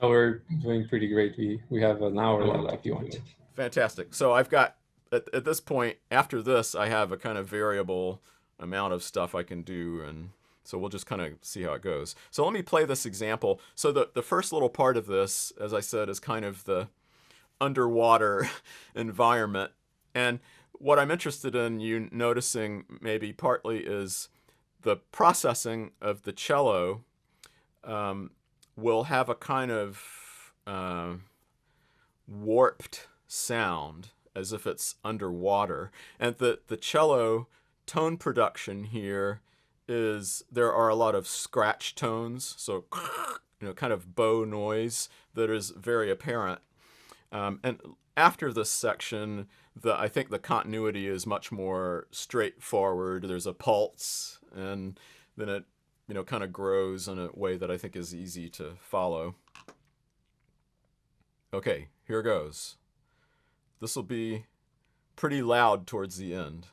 Oh, we're doing pretty great. We have an hour left if you want. Fantastic. So I've got, at this point, after this, I have a kind of variable amount of stuff I can do, and so we'll just kind of see how it goes. So let me play this example. So the first little part of this, as I said, is kind of the underwater environment. And what I'm interested in you noticing maybe partly is the processing of the cello will have a kind of warped sound as if it's underwater. And the cello tone production here is there are a lot of scratch tones, so kind of bow noise that is very apparent. And after this section, I think the continuity is much more straightforward. There's a pulse, and then it kind of grows in a way that I think is easy to follow. Okay, here goes. This will be pretty loud towards the end.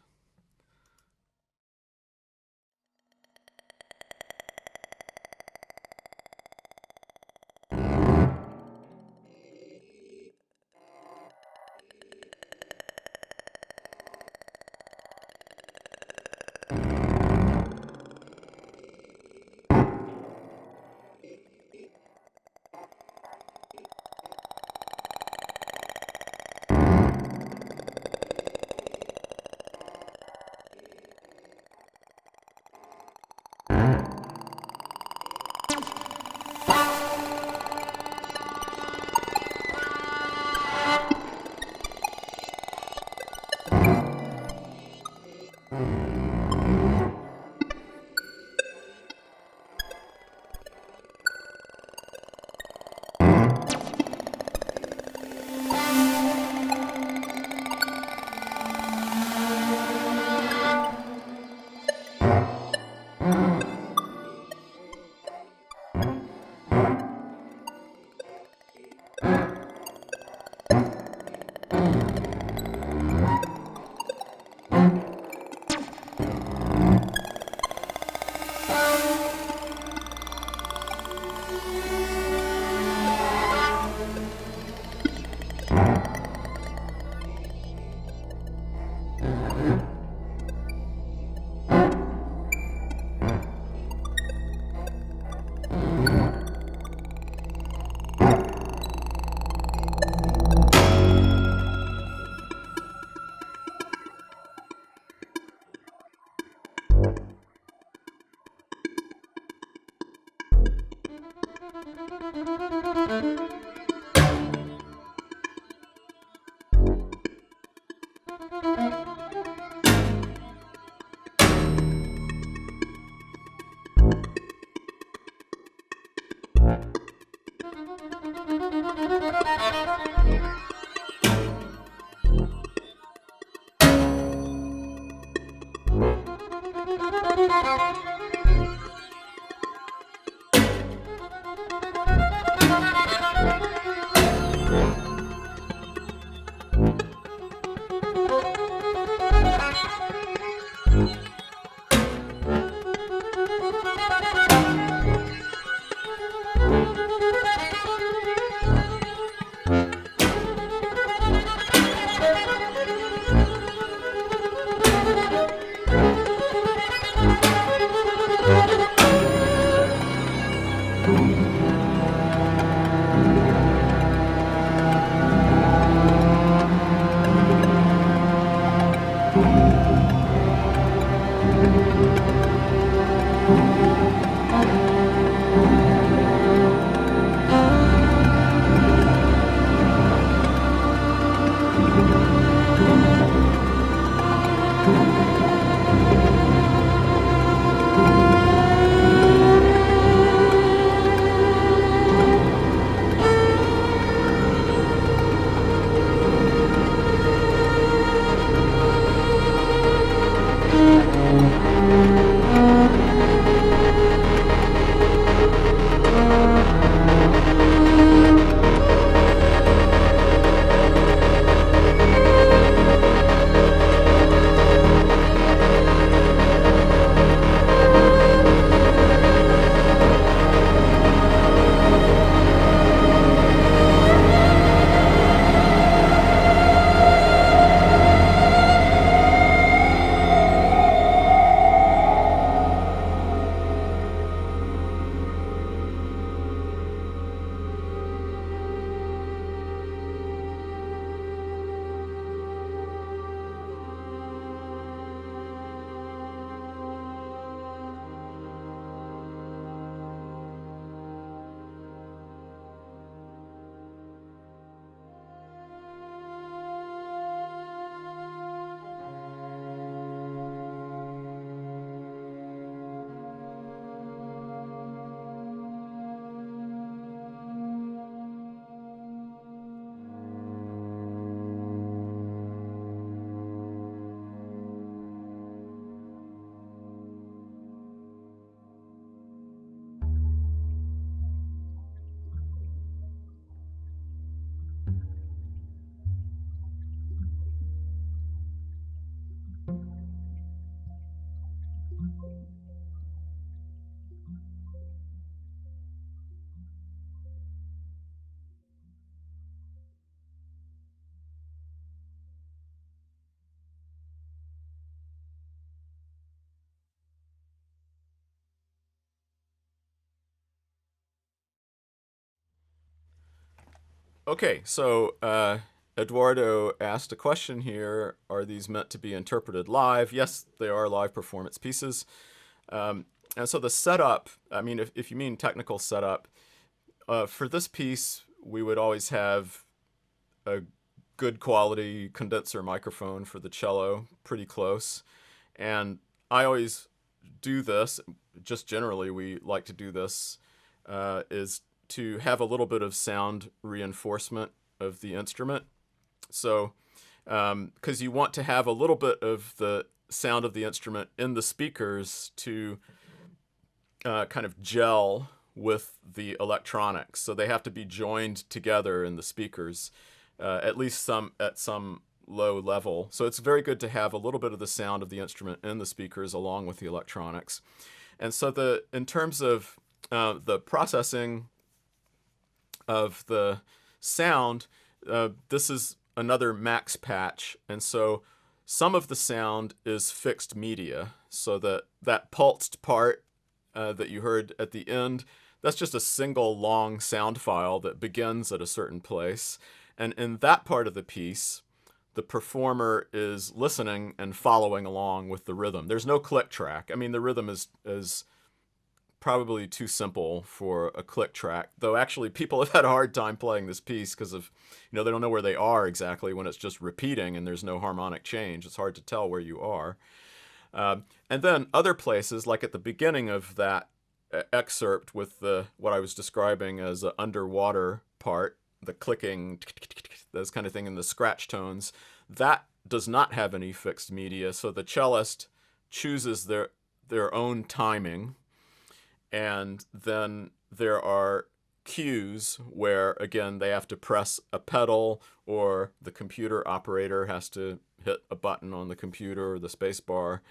Okay, so Eduardo asked a question here. Are these meant to be interpreted live? Yes, they are live performance pieces. And so the setup, I mean, if you mean technical setup, for this piece, we would always have a good quality condenser microphone for the cello, pretty close. And I always do this, just generally we like to do this, is to have a little bit of sound reinforcement of the instrument. So, because you want to have a little bit of the sound of the instrument in the speakers to kind of gel with the electronics. So they have to be joined together in the speakers, at least at some low level. So it's very good to have a little bit of the sound of the instrument in the speakers along with the electronics. And so in terms of the processing of the sound, this is another max patch. And so some of the sound is fixed media. So that pulsed part that you heard at the end, that's just a single long sound file that begins at a certain place. And in that part of the piece, the performer is listening and following along with the rhythm. There's no click track. I mean, the rhythm is probably too simple for a click track, though actually people have had a hard time playing this piece because of, they don't know where they are exactly when it's just repeating and there's no harmonic change. It's hard to tell where you are. And then other places, like at the beginning of that excerpt with what I was describing as an underwater part, the clicking, this kind of thing, and the scratch tones, that does not have any fixed media. So the cellist chooses their own timing. And then there are cues where, again, they have to press a pedal or the computer operator has to hit a button on the computer or the space bar,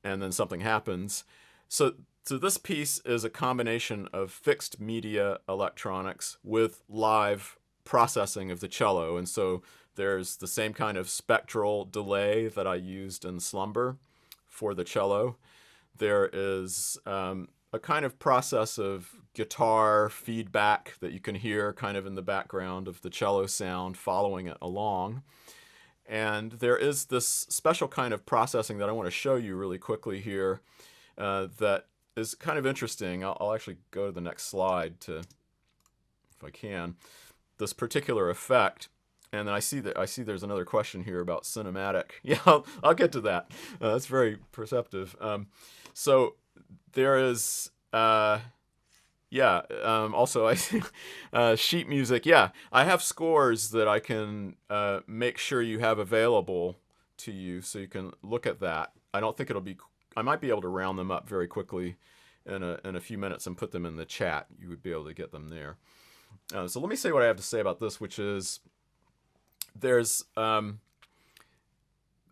and then something happens. So this piece is a combination of fixed media electronics with live processing of the cello. And so there's the same kind of spectral delay that I used in Slumber for the cello. There is a kind of process of guitar feedback that you can hear kind of in the background of the cello sound following it along. And there is this special kind of processing that I want to show you really quickly here that is kind of interesting. I'll actually go to the next slide if I can, this particular effect. And then I see there's another question here about cinematic. Yeah, I'll get to that. That's very perceptive. So there is, also I see sheet music. Yeah, I have scores that I can make sure you have available to you so you can look at that. I don't think I might be able to round them up very quickly in a few minutes and put them in the chat. You would be able to get them there. So let me say what I have to say about this, which is there's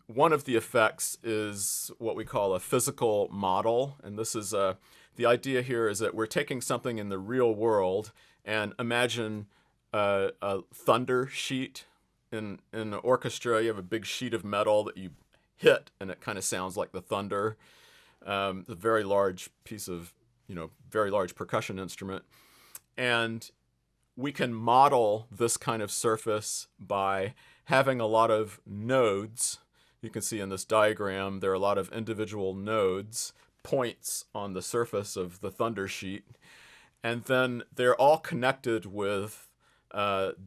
one of the effects is what we call a physical model. And this is the idea here is that we're taking something in the real world and imagine a thunder sheet. In an orchestra, you have a big sheet of metal that you hit and it kind of sounds like the thunder. A very large piece of, very large percussion instrument. And we can model this kind of surface by having a lot of nodes. You can see in this diagram, there are a lot of individual nodes, points on the surface of the thunder sheet. And then they're all connected with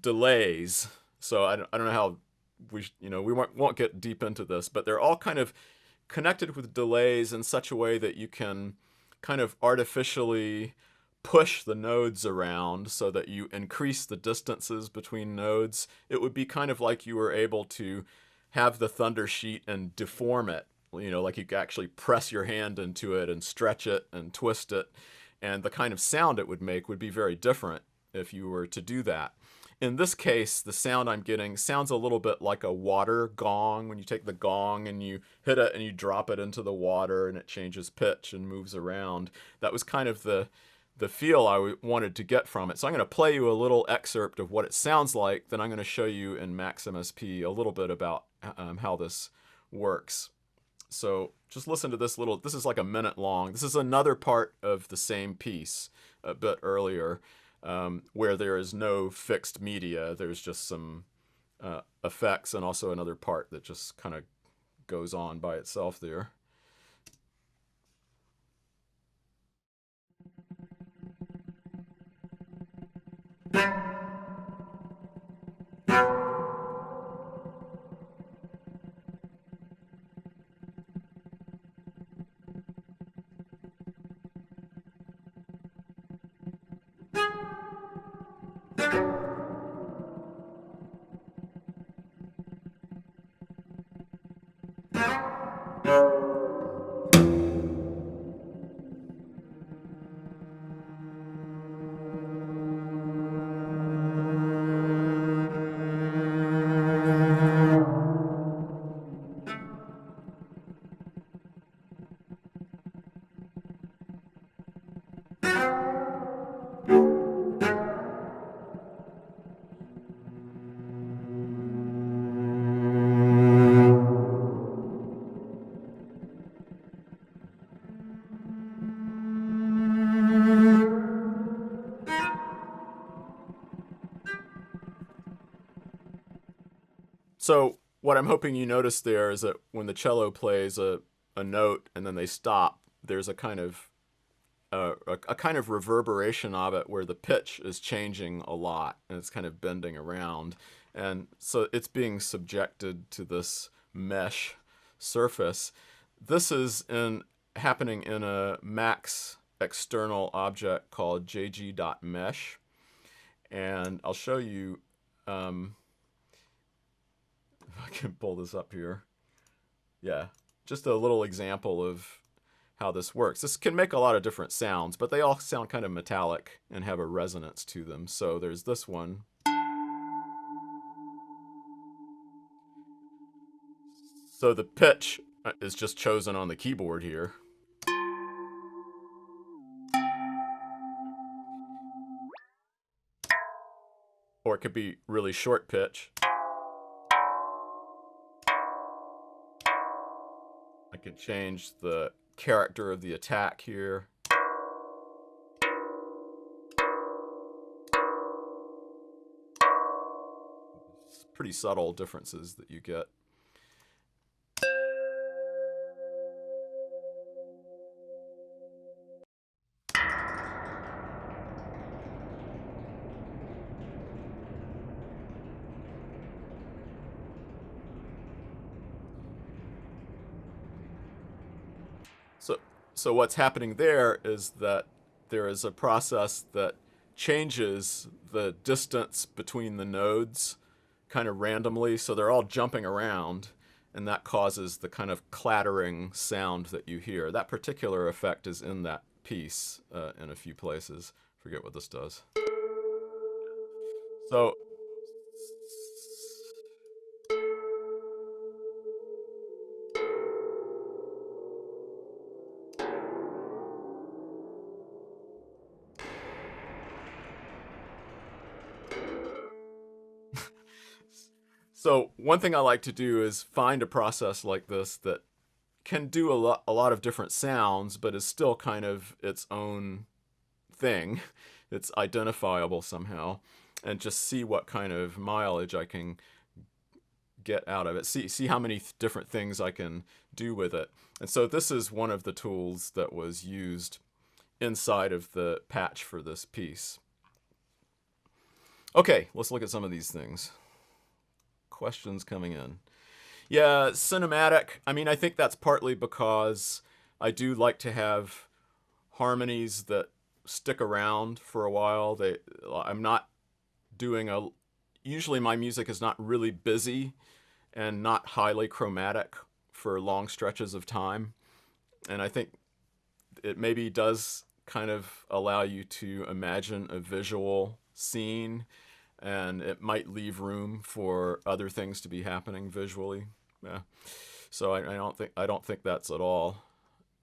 delays. So I don't know how we won't get deep into this, but they're all kind of connected with delays in such a way that you can kind of artificially push the nodes around so that you increase the distances between nodes. It would be kind of like you were able to have the thunder sheet and deform it, like you could actually press your hand into it and stretch it and twist it. And the kind of sound it would make would be very different if you were to do that. In this case, the sound I'm getting sounds a little bit like a water gong. When you take the gong and you hit it and you drop it into the water and it changes pitch and moves around. That was kind of the feel I wanted to get from it. So I'm going to play you a little excerpt of what it sounds like. Then I'm going to show you in Max MSP a little bit about how this works. So just listen to this is like a minute long. This is another part of the same piece a bit earlier. where there is no fixed media. There's just some effects and also another part that just kind of goes on by itself there. So what I'm hoping you notice there is that when the cello plays a note and then they stop, there's a kind of reverberation of it where the pitch is changing a lot and it's kind of bending around. And so it's being subjected to this mesh surface. This is happening in a Max external object called jg.mesh. And I'll show you, if I can pull this up here. Yeah, just a little example of how this works. This can make a lot of different sounds, but they all sound kind of metallic and have a resonance to them. So there's this one. So the pitch is just chosen on the keyboard here. Or it could be really short pitch. I could change the character of the attack here. It's pretty subtle differences that you get. So what's happening there is that there is a process that changes the distance between the nodes kind of randomly, so they're all jumping around, and that causes the kind of clattering sound that you hear. That particular effect is in that piece in a few places. Forget what this does. So So one thing I like to do is find a process like this that can do a lot of different sounds, but is still kind of its own thing. It's identifiable somehow, and just see what kind of mileage I can get out of it. See how many different things I can do with it. And so this is one of the tools that was used inside of the patch for this piece. Okay, let's look at some of these things. Questions coming in. Yeah, cinematic. I mean, I think that's partly because I do like to have harmonies that stick around for a while. I'm not doing usually my music is not really busy and not highly chromatic for long stretches of time. And I think it maybe does kind of allow you to imagine a visual scene, and it might leave room for other things to be happening visually. Yeah. So I don't think that's at all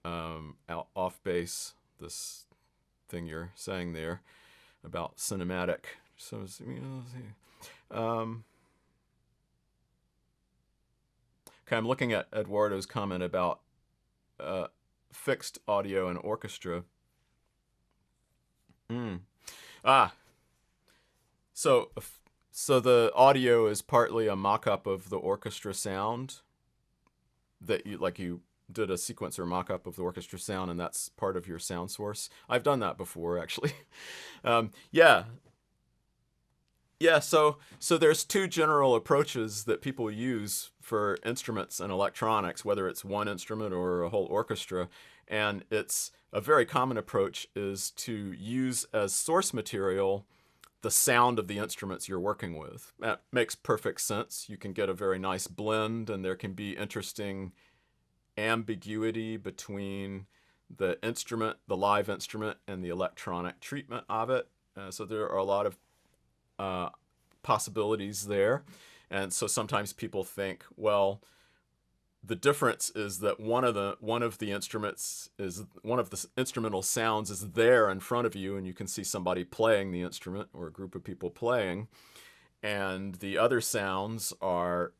off base, this thing you're saying there about cinematic. So okay, I'm looking at Eduardo's comment about fixed audio and orchestra. So, so the audio is partly a mock-up of the orchestra sound that you did a sequencer mock-up of the orchestra sound, and that's part of your sound source. I've done that before, actually. Yeah. Yeah, so there's two general approaches that people use for instruments and electronics, whether it's one instrument or a whole orchestra. And it's a very common approach is to use as source material the sound of the instruments you're working with. That makes perfect sense. You can get a very nice blend, and there can be interesting ambiguity between the instrument, the live instrument, and the electronic treatment of it. So there are a lot of possibilities there. And so sometimes people think, well, the difference is that one of the instrumental sounds is there in front of you, and you can see somebody playing the instrument or a group of people playing, and the other sounds are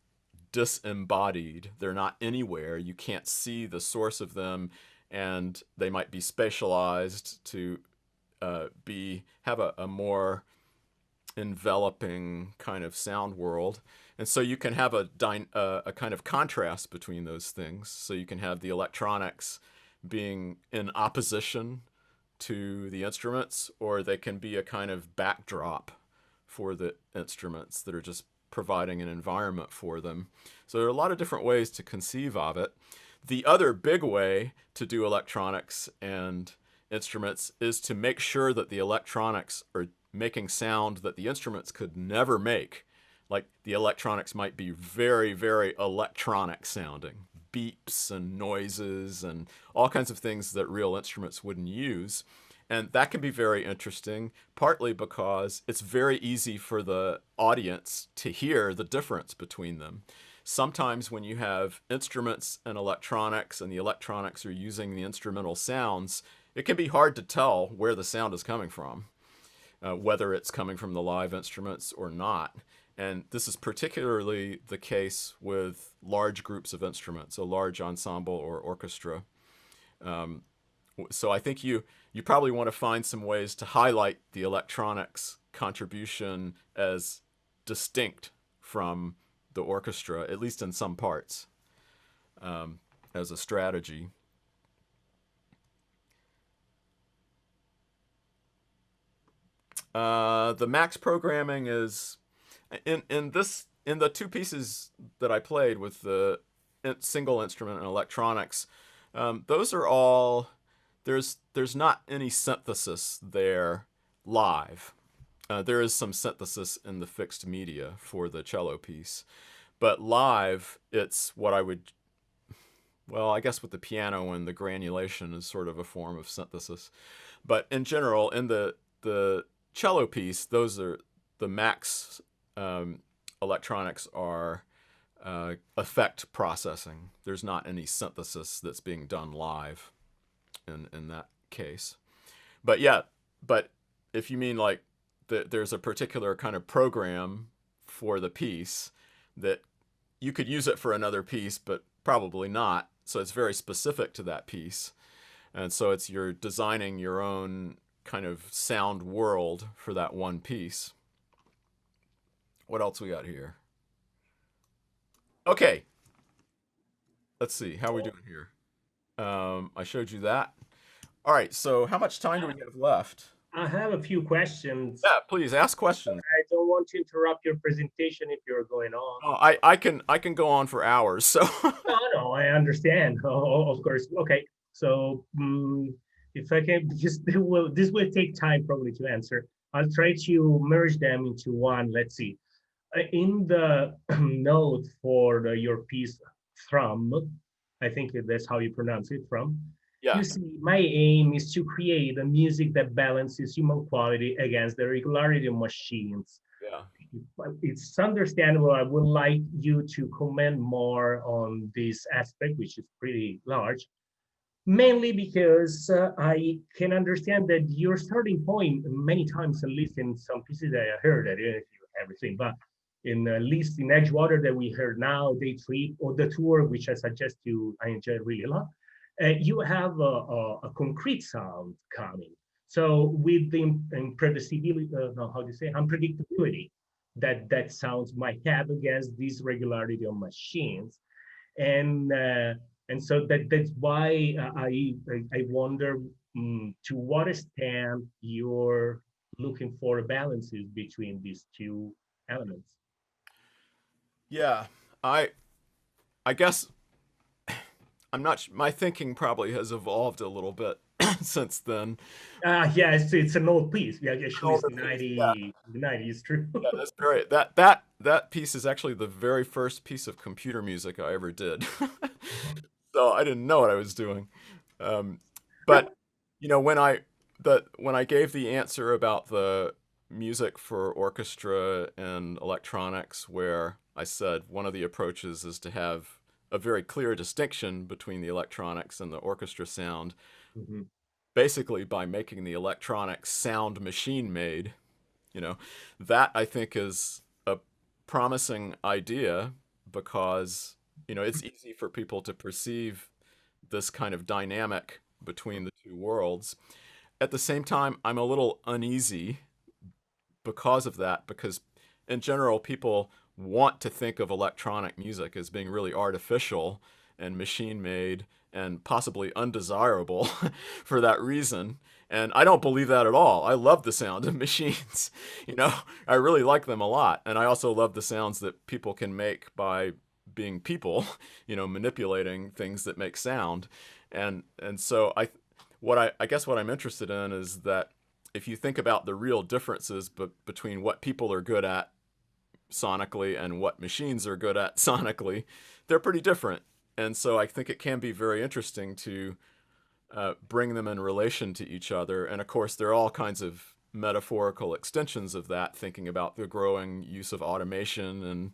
disembodied. They're not anywhere. You can't see the source of them, and they might be spatialized to have a more enveloping kind of sound world. And so you can have a kind of contrast between those things. So you can have the electronics being in opposition to the instruments, or they can be a kind of backdrop for the instruments that are just providing an environment for them. So there are a lot of different ways to conceive of it. The other big way to do electronics and instruments is to make sure that the electronics are making sound that the instruments could never make. Like the electronics might be very, very electronic sounding, beeps and noises and all kinds of things that real instruments wouldn't use. And that can be very interesting, partly because it's very easy for the audience to hear the difference between them. Sometimes when you have instruments and the electronics are using the instrumental sounds, it can be hard to tell where the sound is coming from, whether it's coming from the live instruments or not. And this is particularly the case with large groups of instruments, a large ensemble or orchestra. So I think you probably want to find some ways to highlight the electronics contribution as distinct from the orchestra, at least in some parts, as a strategy. The max programming is in the two pieces that I played with the single instrument and electronics. Those are all there's not any synthesis there live. There is some synthesis in the fixed media for the cello piece, but live it's what I would. Well, I guess with the piano and the granulation is sort of a form of synthesis, but in general, in the cello piece, those are the max electronics are effect processing. There's not any synthesis that's being done live in that case. But yeah, but if you mean like there's a particular kind of program for the piece that you could use it for another piece, but probably not. So it's very specific to that piece. And so you're designing your own kind of sound world for that one piece. What else we got here? Okay. Let's see. How are we doing here? I showed you that. All right. So how much time do we have left? I have a few questions. Yeah, please ask questions. I don't want to interrupt your presentation if you're going on. Oh, I can go on for hours. So No, I understand. Oh, of course. Okay. So if I can, because this will take time probably to answer. I'll try to merge them into one. Let's see. In the note for your piece from, I think that's how you pronounce it, from. yeah. You see, my aim is to create a music that balances human quality against the regularity of machines. Yeah. It's understandable. I would like you to comment more on this aspect, which is pretty large, mainly because I can understand that your starting point many times, at least in some pieces that I heard, I didn't hear everything, but in at least in Edgewater that we heard now, Day Trip, or the tour, which I suggest I enjoy really a lot, you have a concrete sound coming. So with the imprevisibility, no, how do you say, unpredictability that sounds might have against this regularity on machines, and so that's why I wonder to what extent you're looking for balances between these two elements. Yeah, I guess I'm not. My thinking probably has evolved a little bit since then. Yeah, it's an old piece. Yeah, actually, it's Older piece, yeah. the 90s, true. Yeah, that's very that piece is actually the very first piece of computer music I ever did. So I didn't know what I was doing. But you know, when I gave the answer about the music for orchestra and electronics, where I said one of the approaches is to have a very clear distinction between the electronics and the orchestra sound, Mhm. basically by making the electronics sound machine made. You know, that I think is a promising idea because, you know, it's easy for people to perceive this kind of dynamic between the two worlds. At the same time, I'm a little uneasy because of that, because in general, people want to think of electronic music as being really artificial and machine made and possibly undesirable for that reason. And I don't believe that at all. I love the sound of machines. You know, I really like them a lot. And I also love the sounds that people can make by being people, you know, manipulating things that make sound. And so I guess what I'm interested in is that if you think about the real differences between what people are good at sonically and what machines are good at sonically, they're pretty different. And so I think it can be very interesting to bring them in relation to each other. And of course, there are all kinds of metaphorical extensions of that, thinking about the growing use of automation and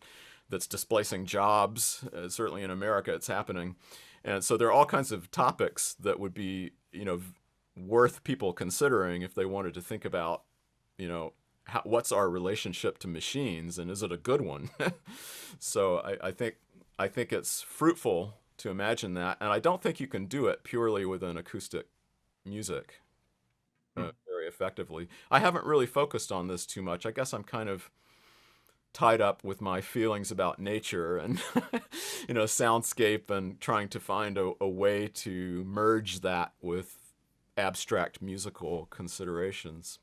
that's displacing jobs. Certainly in America, it's happening. And so there are all kinds of topics that would be, you know, worth people considering if they wanted to think about, you know, what's our relationship to machines and is it a good one? So I think it's fruitful to imagine that, and I don't think you can do it purely within acoustic music very effectively. I haven't really focused on this too much. I guess I'm kind of tied up with my feelings about nature and you know, soundscape, and trying to find a way to merge that with abstract musical considerations.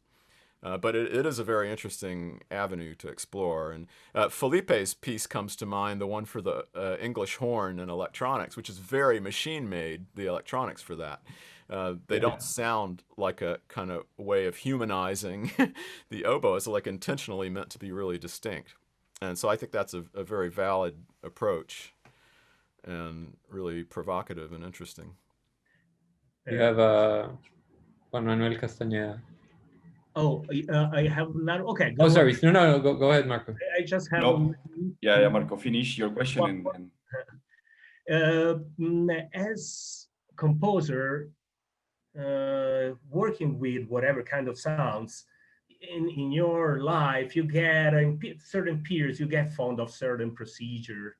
But it is a very interesting avenue to explore. And Felipe's piece comes to mind, the one for the English horn and electronics, which is very machine-made, the electronics for that. They don't sound like a kind of way of humanizing the oboe. It's like intentionally meant to be really distinct. And so I think that's a very valid approach and really provocative and interesting. You have Juan Manuel Castañeda. Oh, I have not. Okay. Oh, sorry. No. Go ahead, Marco. I just have. No. Yeah, Marco, finish your question. As composer, working with whatever kind of sounds in your life, you get in certain periods, you get fond of certain procedure,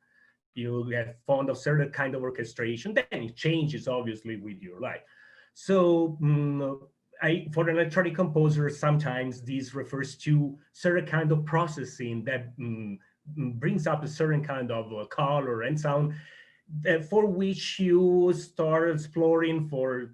you get fond of certain kind of orchestration. Then it changes obviously with your life. So for an electronic composer, sometimes this refers to certain kind of processing that brings up a certain kind of color and sound for which you start exploring for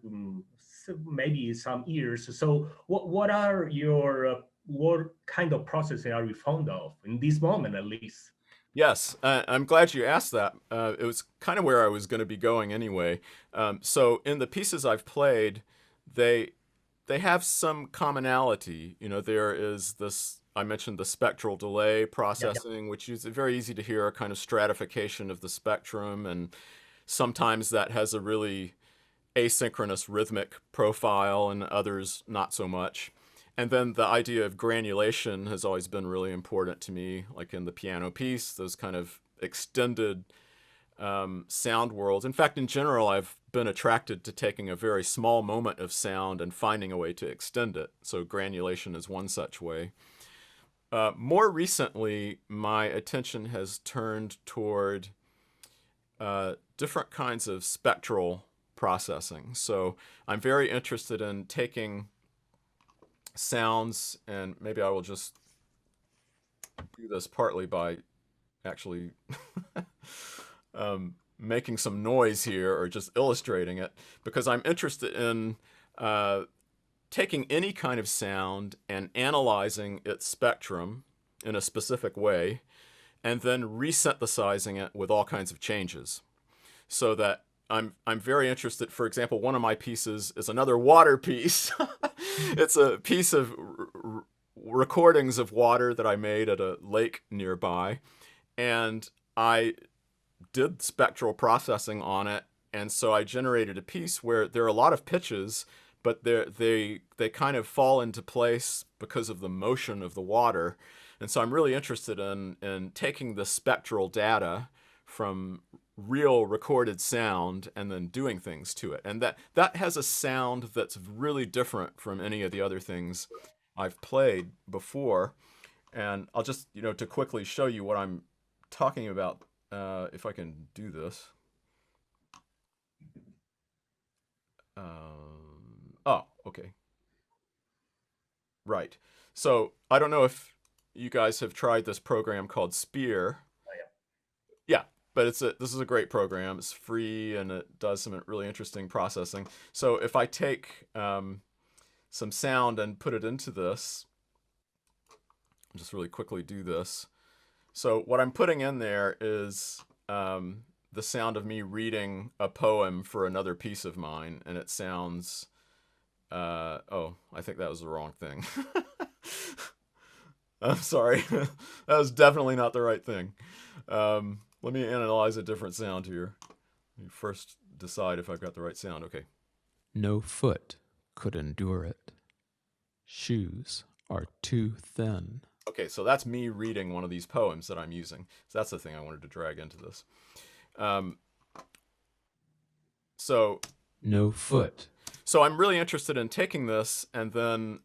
maybe some years. So what are your, what kind of processing are you fond of in this moment, at least? Yes, I'm glad you asked that. It was kind of where I was going to be going anyway. So in the pieces I've played, they have some commonality. You know, there is this, I mentioned the spectral delay processing, which is very easy to hear, a kind of stratification of the spectrum, and sometimes that has a really asynchronous rhythmic profile and others not so much. And then the idea of granulation has always been really important to me, like in the piano piece, those kind of extended sound worlds. In fact, in general, I've been attracted to taking a very small moment of sound and finding a way to extend it. So granulation is one such way. More recently, my attention has turned toward different kinds of spectral processing. So I'm very interested in taking sounds, and maybe I will just do this partly by actually making some noise here or just illustrating it, because I'm interested in taking any kind of sound and analyzing its spectrum in a specific way, and then resynthesizing it with all kinds of changes. So that I'm very interested. For example, one of my pieces is another water piece. It's a piece of recordings of water that I made at a lake nearby, and I did spectral processing on it, and so I generated a piece where there are a lot of pitches, but they kind of fall into place because of the motion of the water. And so I'm really interested in taking the spectral data from real recorded sound and then doing things to it. And that has a sound that's really different from any of the other things I've played before. And I'll just, to quickly show you what I'm talking about, if I can do this. Oh, okay. Right. So I don't know if you guys have tried this program called Spear. Yeah, but this is a great program. It's free and it does some really interesting processing. So if I take some sound and put it into this, I'll just really quickly do this. So what I'm putting in there is the sound of me reading a poem for another piece of mine, and it sounds, oh, I think that was the wrong thing. I'm sorry. That was definitely not the right thing. Let me analyze a different sound here. Let me first decide if I've got the right sound. Okay. No foot could endure it. Shoes are too thin. Okay, so that's me reading one of these poems that I'm using. So that's the thing I wanted to drag into this. So no foot. So I'm really interested in taking this and then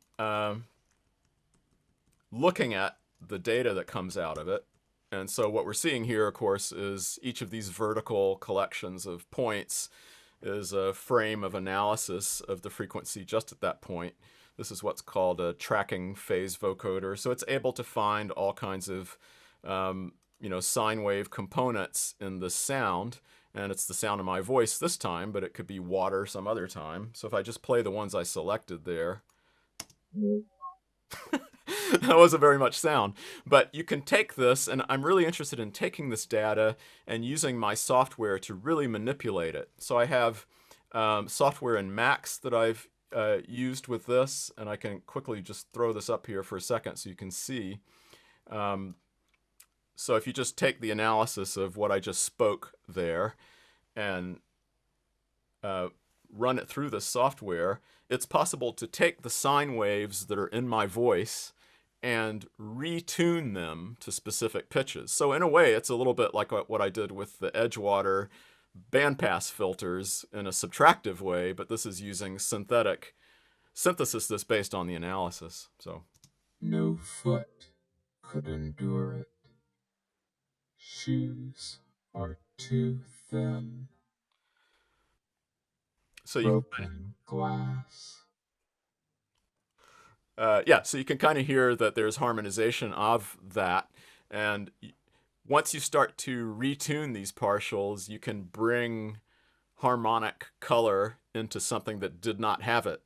looking at the data that comes out of it. And so what we're seeing here, of course, is each of these vertical collections of points is a frame of analysis of the frequency just at that point. This is what's called a tracking phase vocoder. So it's able to find all kinds of sine wave components in the sound. And it's the sound of my voice this time, but it could be water some other time. So if I just play the ones I selected there, that wasn't very much sound. But you can take this, and I'm really interested in taking this data and using my software to really manipulate it. So I have software in Max that I've used with this, and I can quickly just throw this up here for a second so you can see. So if you just take the analysis of what I just spoke there and run it through this software, it's possible to take the sine waves that are in my voice and retune them to specific pitches. So in a way, it's a little bit like what I did with the Edgewater bandpass filters in a subtractive way, but this is using synthetic synthesis that's based on the analysis. So no foot could endure it. Shoes are too thin. So broken glass. So you can kind of hear that there's harmonization of that. And once you start to retune these partials, you can bring harmonic color into something that did not have it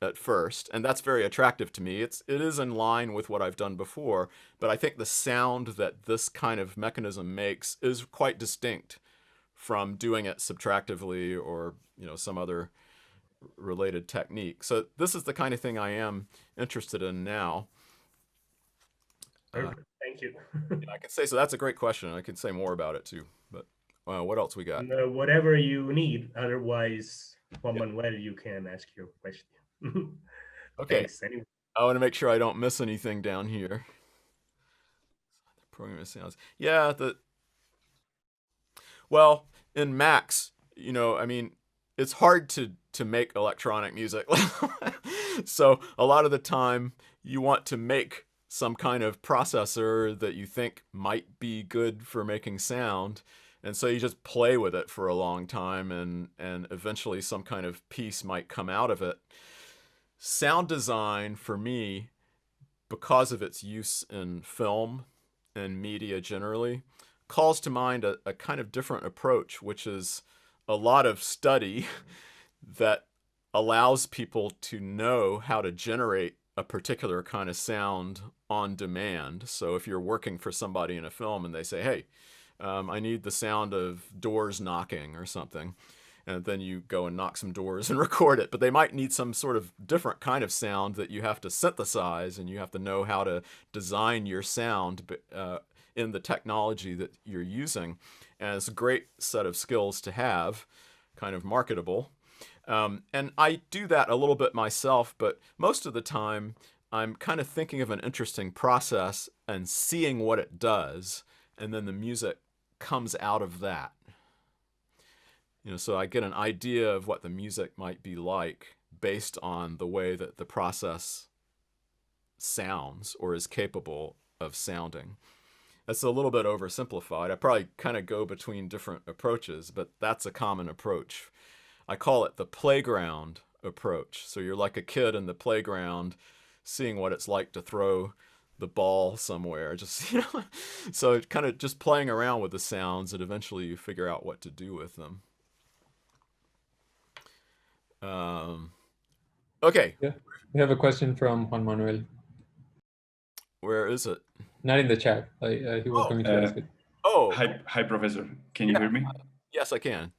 at first. And that's very attractive to me. It is in line with what I've done before, but I think the sound that this kind of mechanism makes is quite distinct from doing it subtractively or, some other related technique. So this is the kind of thing I am interested in now. Perfect. Thank you. I can say, so that's a great question. I can say more about it too, but what else we got? Whatever you need. Otherwise, Juan Manuel, you can ask your question. Okay. Thanks. Anyway. I want to make sure I don't miss anything down here. Programming sounds. Yeah, well, in Max, it's hard to make electronic music. So a lot of the time you want to make some kind of processor that you think might be good for making sound. And so you just play with it for a long time and eventually some kind of piece might come out of it. sound design for me, because of its use in film and media generally, calls to mind a kind of different approach, which is a lot of study that allows people to know how to generate a particular kind of sound on demand. So if you're working for somebody in a film and they say, hey, I need the sound of doors knocking or something, and then you go and knock some doors and record it, but they might need some sort of different kind of sound that you have to synthesize, and you have to know how to design your sound in the technology that you're using. And it's a great set of skills to have, kind of marketable. And I do that a little bit myself, but most of the time I'm kind of thinking of an interesting process and seeing what it does, and then the music comes out of that. You know, so I get an idea of what the music might be like based on the way that the process sounds or is capable of sounding. That's a little bit oversimplified. I probably kind of go between different approaches, but that's a common approach. I call it the playground approach. So you're like a kid in the playground seeing what it's like to throw the ball somewhere, just, you know, so kind of just playing around with the sounds, and eventually you figure out what to do with them. Okay. Yeah, we have a question from Juan Manuel. Where is it? Not in the chat. He was going to ask it. Oh. Hi, Professor. Can you hear me? Yes, I can.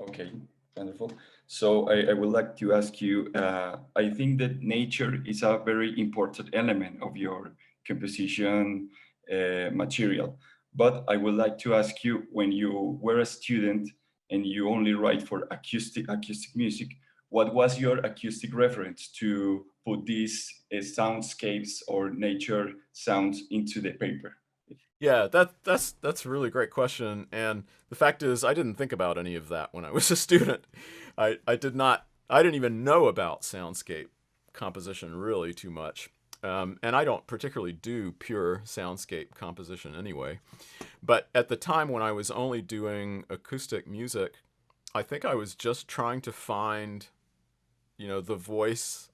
Okay, wonderful. So I would like to ask you, I think that nature is a very important element of your composition material. But I would like to ask you, when you were a student and you only write for acoustic music, what was your acoustic reference to put these soundscapes or nature sounds into the paper? Yeah, that's a really great question. And the fact is, I didn't think about any of that when I was a student. I didn't even know about soundscape composition really too much. And I don't particularly do pure soundscape composition anyway. But at the time when I was only doing acoustic music, I think I was just trying to find, you know, the voice,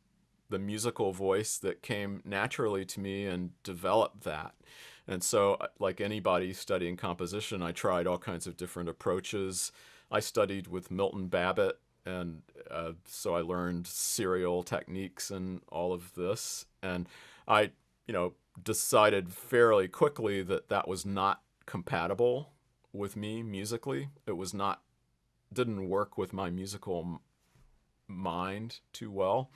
the musical voice that came naturally to me, and develop that. And so, like anybody studying composition, I tried all kinds of different approaches. I studied with Milton Babbitt, and so I learned serial techniques and all of this. And I, you know, decided fairly quickly that that was not compatible with me musically. It was not, didn't work with my musical mind too well.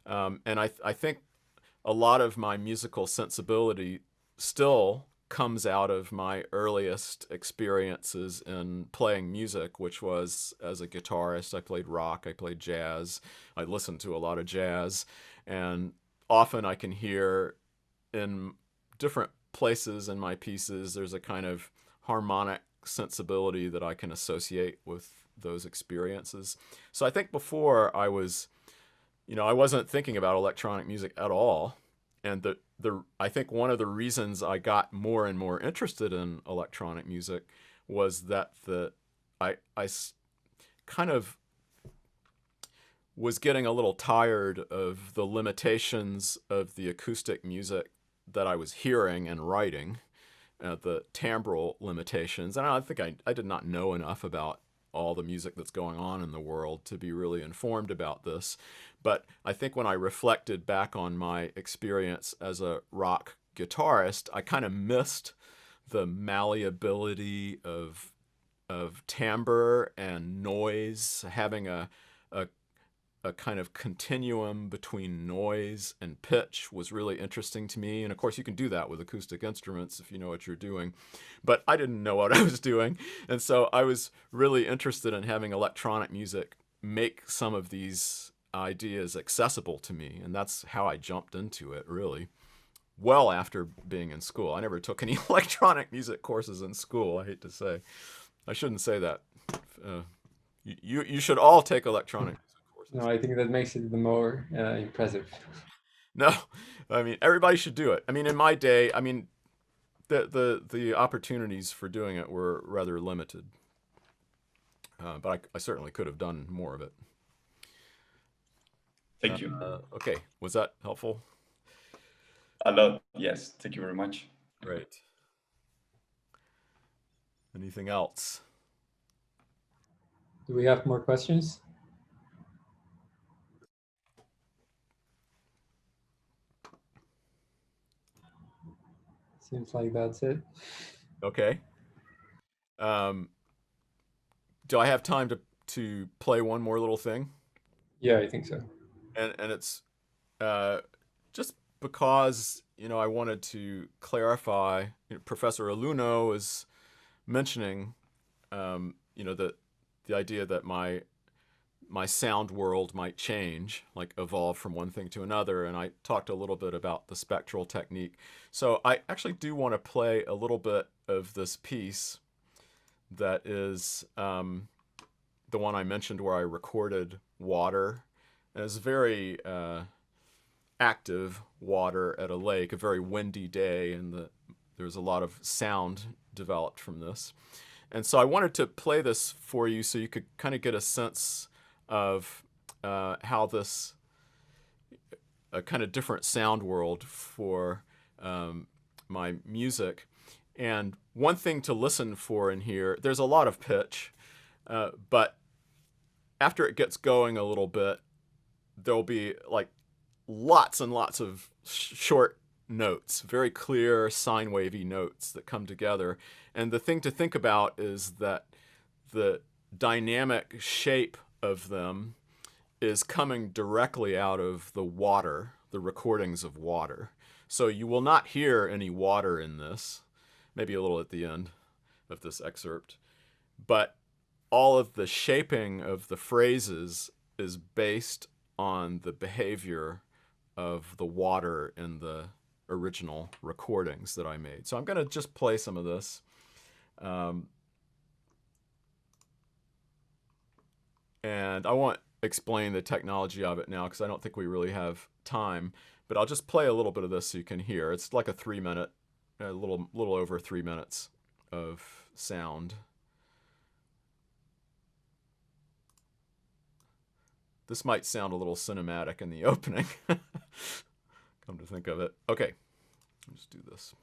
And I think a lot of my musical sensibility still comes out of my earliest experiences in playing music, which was as a guitarist. I played rock, I played jazz, I listened to a lot of jazz, and often I can hear in different places in my pieces, there's a kind of harmonic sensibility that I can associate with those experiences. So I think before I was, you know, I wasn't thinking about electronic music at all. And I think one of the reasons I got more and more interested in electronic music was that I kind of was getting a little tired of the limitations of the acoustic music that I was hearing and writing, the timbral limitations. And I think I did not know enough about all the music that's going on in the world to be really informed about this. But I think when I reflected back on my experience as a rock guitarist, I kind of missed the malleability of timbre and noise, having a kind of continuum between noise and pitch was really interesting to me. And of course, you can do that with acoustic instruments if you know what you're doing. But I didn't know what I was doing. And so I was really interested in having electronic music make some of these ideas accessible to me. And that's how I jumped into it, really. Well after being in school. I never took any electronic music courses in school, I hate to say. I shouldn't say that. You should all take electronic music. No, I think that makes it the more impressive. No, I mean, everybody should do it. I mean, in my day, I mean, the opportunities for doing it were rather limited. But I certainly could have done more of it. Thank you. Okay, was that helpful? A lot, yes. Thank you very much. Great. Anything else? Do we have more questions? Seems like that's it. Okay. Do I have time to play one more little thing? Yeah, I think so. And it's just because, I wanted to clarify, Professor Aluno was mentioning, the idea that my sound world might change, like evolve from one thing to another. And I talked a little bit about the spectral technique. So I actually do want to play a little bit of this piece that is the one I mentioned where I recorded water. And it's very active water at a lake, a very windy day, and there's a lot of sound developed from this. And so I wanted to play this for you so you could kind of get a sense of how this a kind of different sound world for my music. And one thing to listen for in here, there's a lot of pitch, but after it gets going a little bit, there'll be like lots and lots of short notes, very clear sine wavy notes that come together. And the thing to think about is that the dynamic shape of them is coming directly out of the water, the recordings of water. So you will not hear any water in this, maybe a little at the end of this excerpt, but all of the shaping of the phrases is based on the behavior of the water in the original recordings that I made. So I'm going to just play some of this. And I won't explain the technology of it now because I don't think we really have time, but I'll just play a little bit of this so you can hear. It's like a 3-minute, a little over 3 minutes of sound. This might sound a little cinematic in the opening. Come to think of it. Okay, let's do this.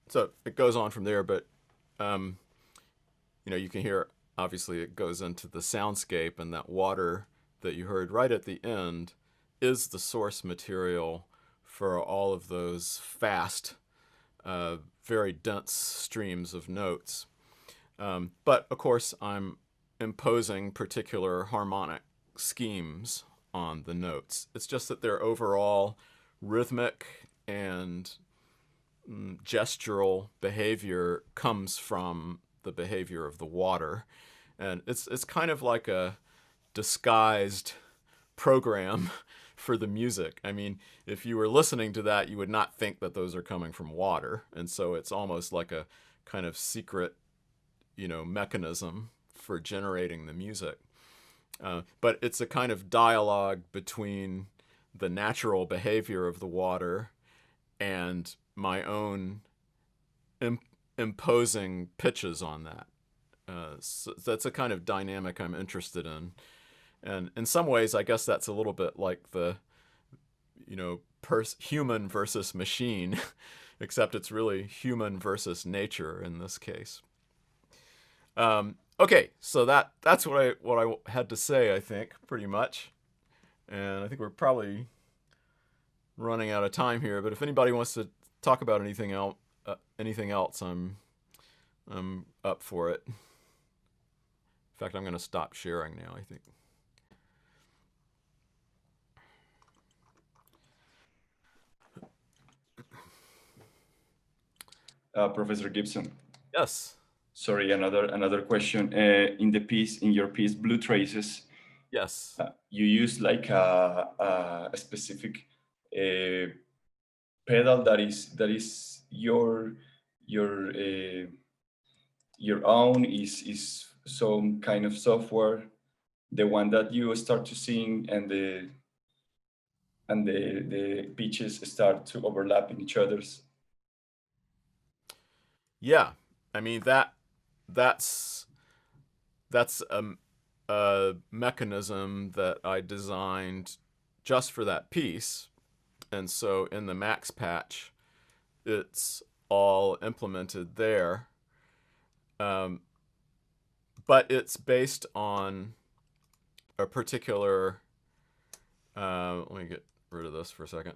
So it goes on from there, but you know, you can hear, obviously it goes into the soundscape, and that water that you heard right at the end is the source material for all of those fast, very dense streams of notes. But of course, I'm imposing particular harmonic schemes on the notes. It's just that their overall rhythmic and gestural behavior comes from the behavior of the water. And it's kind of like a disguised program for the music. I mean, if you were listening to that, you would not think that those are coming from water. And so it's almost like a kind of secret, you know, mechanism for generating the music. But it's a kind of dialogue between the natural behavior of the water and my own imposing pitches on that. So that's a kind of dynamic I'm interested in. And in some ways, I guess that's a little bit like the, you know, human versus machine, except it's really human versus nature in this case. Okay, so that's what I had to say, I think, pretty much. And I think we're probably running out of time here. But if anybody wants to talk about anything else, I'm up for it. In fact, I'm going to stop sharing now, I think. Professor Gibson. Yes. Sorry, another question. In your piece, Blue Traces. Yes. You use like a specific pedal that is your own, is some kind of software, the one that you start to sing and the pitches start to overlap in each other's. Yeah, I mean that's a mechanism that I designed just for that piece, and so in the Max patch, it's all implemented there. But it's based on a particular. Let me get rid of this for a second.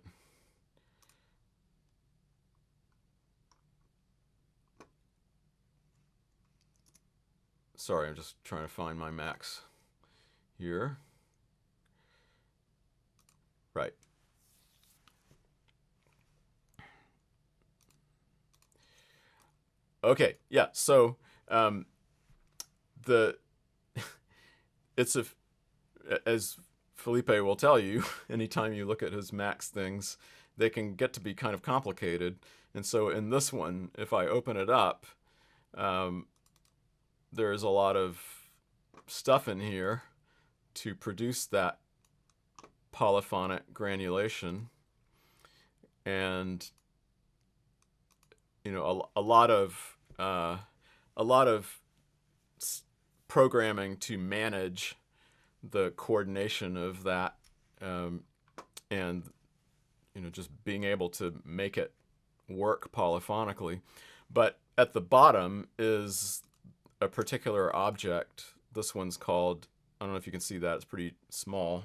Sorry, I'm just trying to find my Max here. Right. Okay, yeah, so it's as Felipe will tell you, anytime you look at his Max things, they can get to be kind of complicated. And so in this one, if I open it up, there's a lot of stuff in here to produce that polyphonic granulation, and you know, a lot of programming to manage the coordination of that, and you know, just being able to make it work polyphonically. But at the bottom is a particular object. This one's called, I don't know if you can see that, it's pretty small.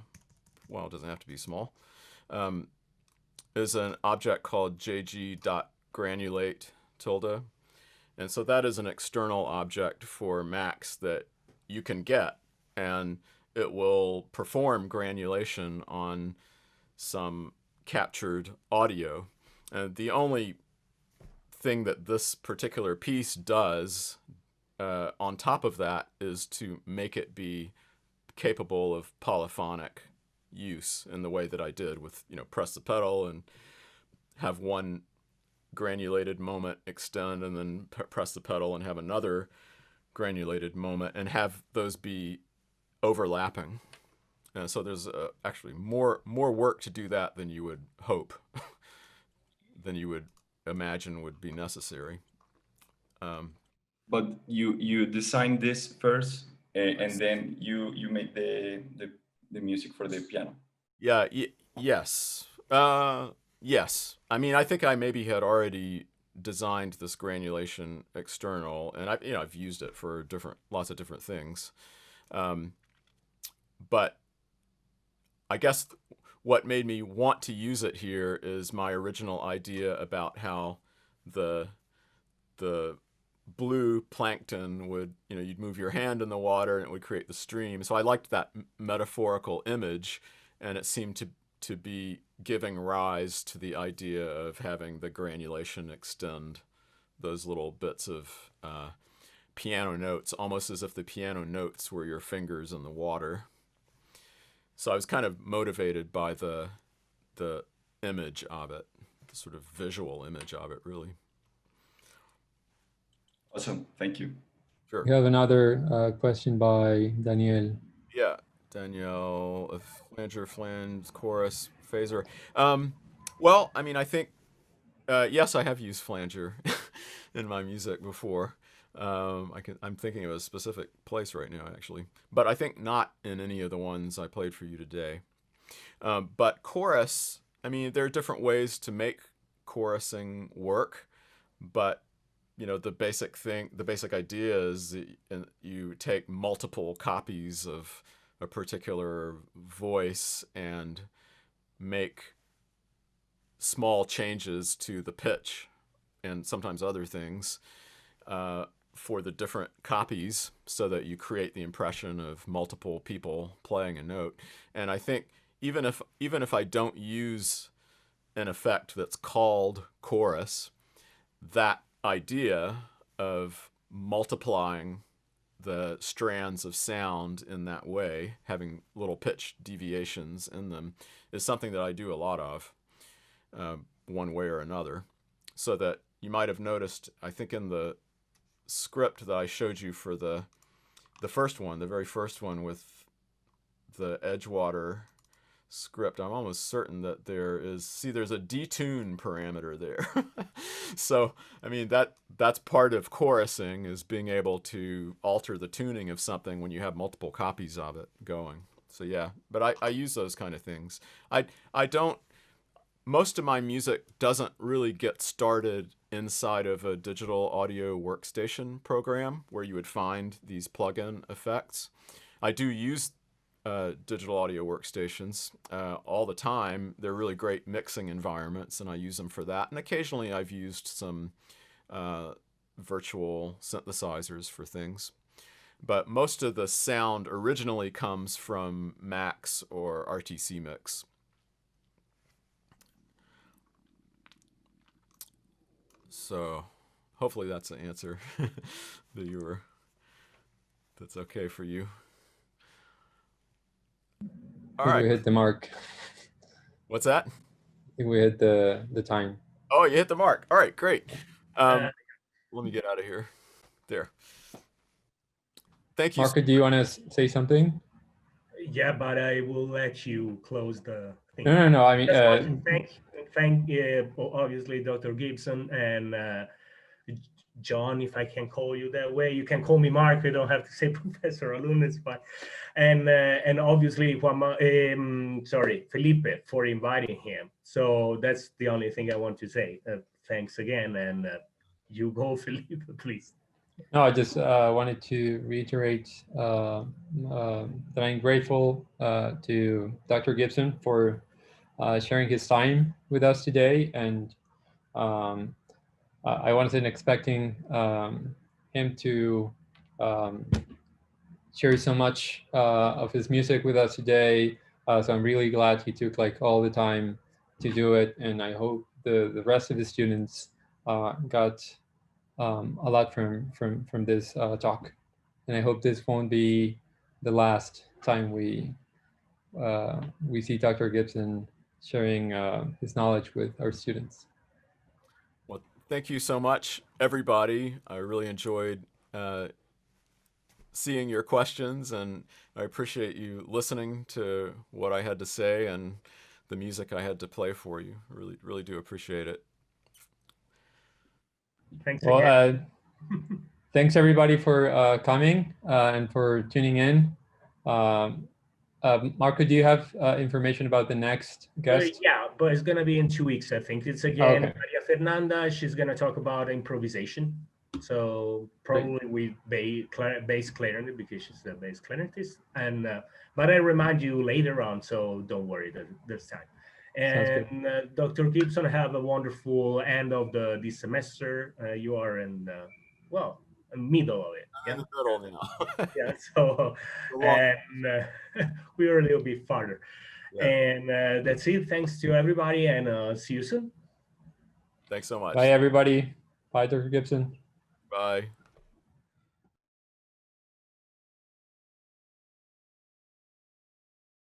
Well, it doesn't have to be small. Is an object called jg.granulate tilde. And so that is an external object for Max that you can get, and it will perform granulation on some captured audio. And the only thing that this particular piece does on top of that is to make it be capable of polyphonic use in the way that I did with, you know, press the pedal have one granulated moment extend and then press the pedal and have another granulated moment and have those be overlapping. And so there's actually more work to do that than you would hope, than you would imagine would be necessary. But you designed this first, and then you made the music for the piano. Yeah. Yes. Yes. I mean, I think I maybe had already designed this granulation external, and I've used it for lots of different things. But I guess what made me want to use it here is my original idea about how the blue plankton would, you'd move your hand in the water and it would create the stream. So I liked that metaphorical image, and it seemed to be giving rise to the idea of having the granulation extend those little bits of piano notes, almost as if the piano notes were your fingers in the water. So I was kind of motivated by the image of it, the sort of visual image of it, really. Awesome, thank you. Sure. We have another question by Daniel. Yeah, Danielle, flanger, flange, chorus, phaser. Well, I mean, I think, yes, I have used flanger in my music before. I'm thinking of a specific place right now, actually, but I think not in any of the ones I played for you today. But chorus, I mean, there are different ways to make chorusing work, but the basic idea is that you take multiple copies of a particular voice and make small changes to the pitch and sometimes other things for the different copies, so that you create the impression of multiple people playing a note. And I think even if I don't use an effect that's called chorus, that idea of multiplying the strands of sound in that way, having little pitch deviations in them, is something that I do a lot of, one way or another. So that you might have noticed, I think in the script that I showed you for the first one, the very first one with the Edgewater script, I'm almost certain that there's a detune parameter there. So, I mean, that's part of chorusing, is being able to alter the tuning of something when you have multiple copies of it going. So yeah, but I use those kind of things. Most of my music doesn't really get started inside of a digital audio workstation program where you would find these plugin effects. I do use digital audio workstations all the time. They're really great mixing environments, and I use them for that. And occasionally I've used some virtual synthesizers for things. But most of the sound originally comes from Max or RTC Mix. So hopefully that's an answer that's okay for you. All right. We hit the mark. What's that? I think we hit the time. Oh, you hit the mark. All right, great. Let me get out of here. There. Thank you. Marco, do you want to say something? Yeah, but I will let you close the thing. No. I mean, Just want to thank obviously Dr. Gibson and John, if I can call you that way. You can call me Mark. You don't have to say Professor Lunes, but and obviously Felipe for inviting him. So that's the only thing I want to say. Thanks again, and you go, Felipe, please. No, I just wanted to reiterate that I'm grateful to Dr. Gibson for sharing his time with us today, and I wasn't expecting him to share so much of his music with us today. So I'm really glad he took all the time to do it, and I hope the rest of the students got a lot from this talk, and I hope this won't be the last time we see Dr. Gibson sharing his knowledge with our students. Well, thank you so much, everybody. I really enjoyed seeing your questions, and I appreciate you listening to what I had to say and the music I had to play for you. Really, really do appreciate it. Thanks Well, again. thanks everybody for coming and for tuning in. Marco, do you have information about the next guest? Yeah, but it's going to be in 2 weeks, I think. It's again, Okay. Maria Fernanda. She's going to talk about improvisation. So probably with bass clarinet, because she's the bass clarinetist. And but I remind you later on, so don't worry this time. And Dr. Gibson, have a wonderful end of this semester. You are in well, middle of it. I'm in the middle now. Yeah. So and we are a little bit farther. Yeah. And that's it. Thanks to everybody, and see you soon. Thanks so much. Bye, everybody. Bye, Dr. Gibson. Bye.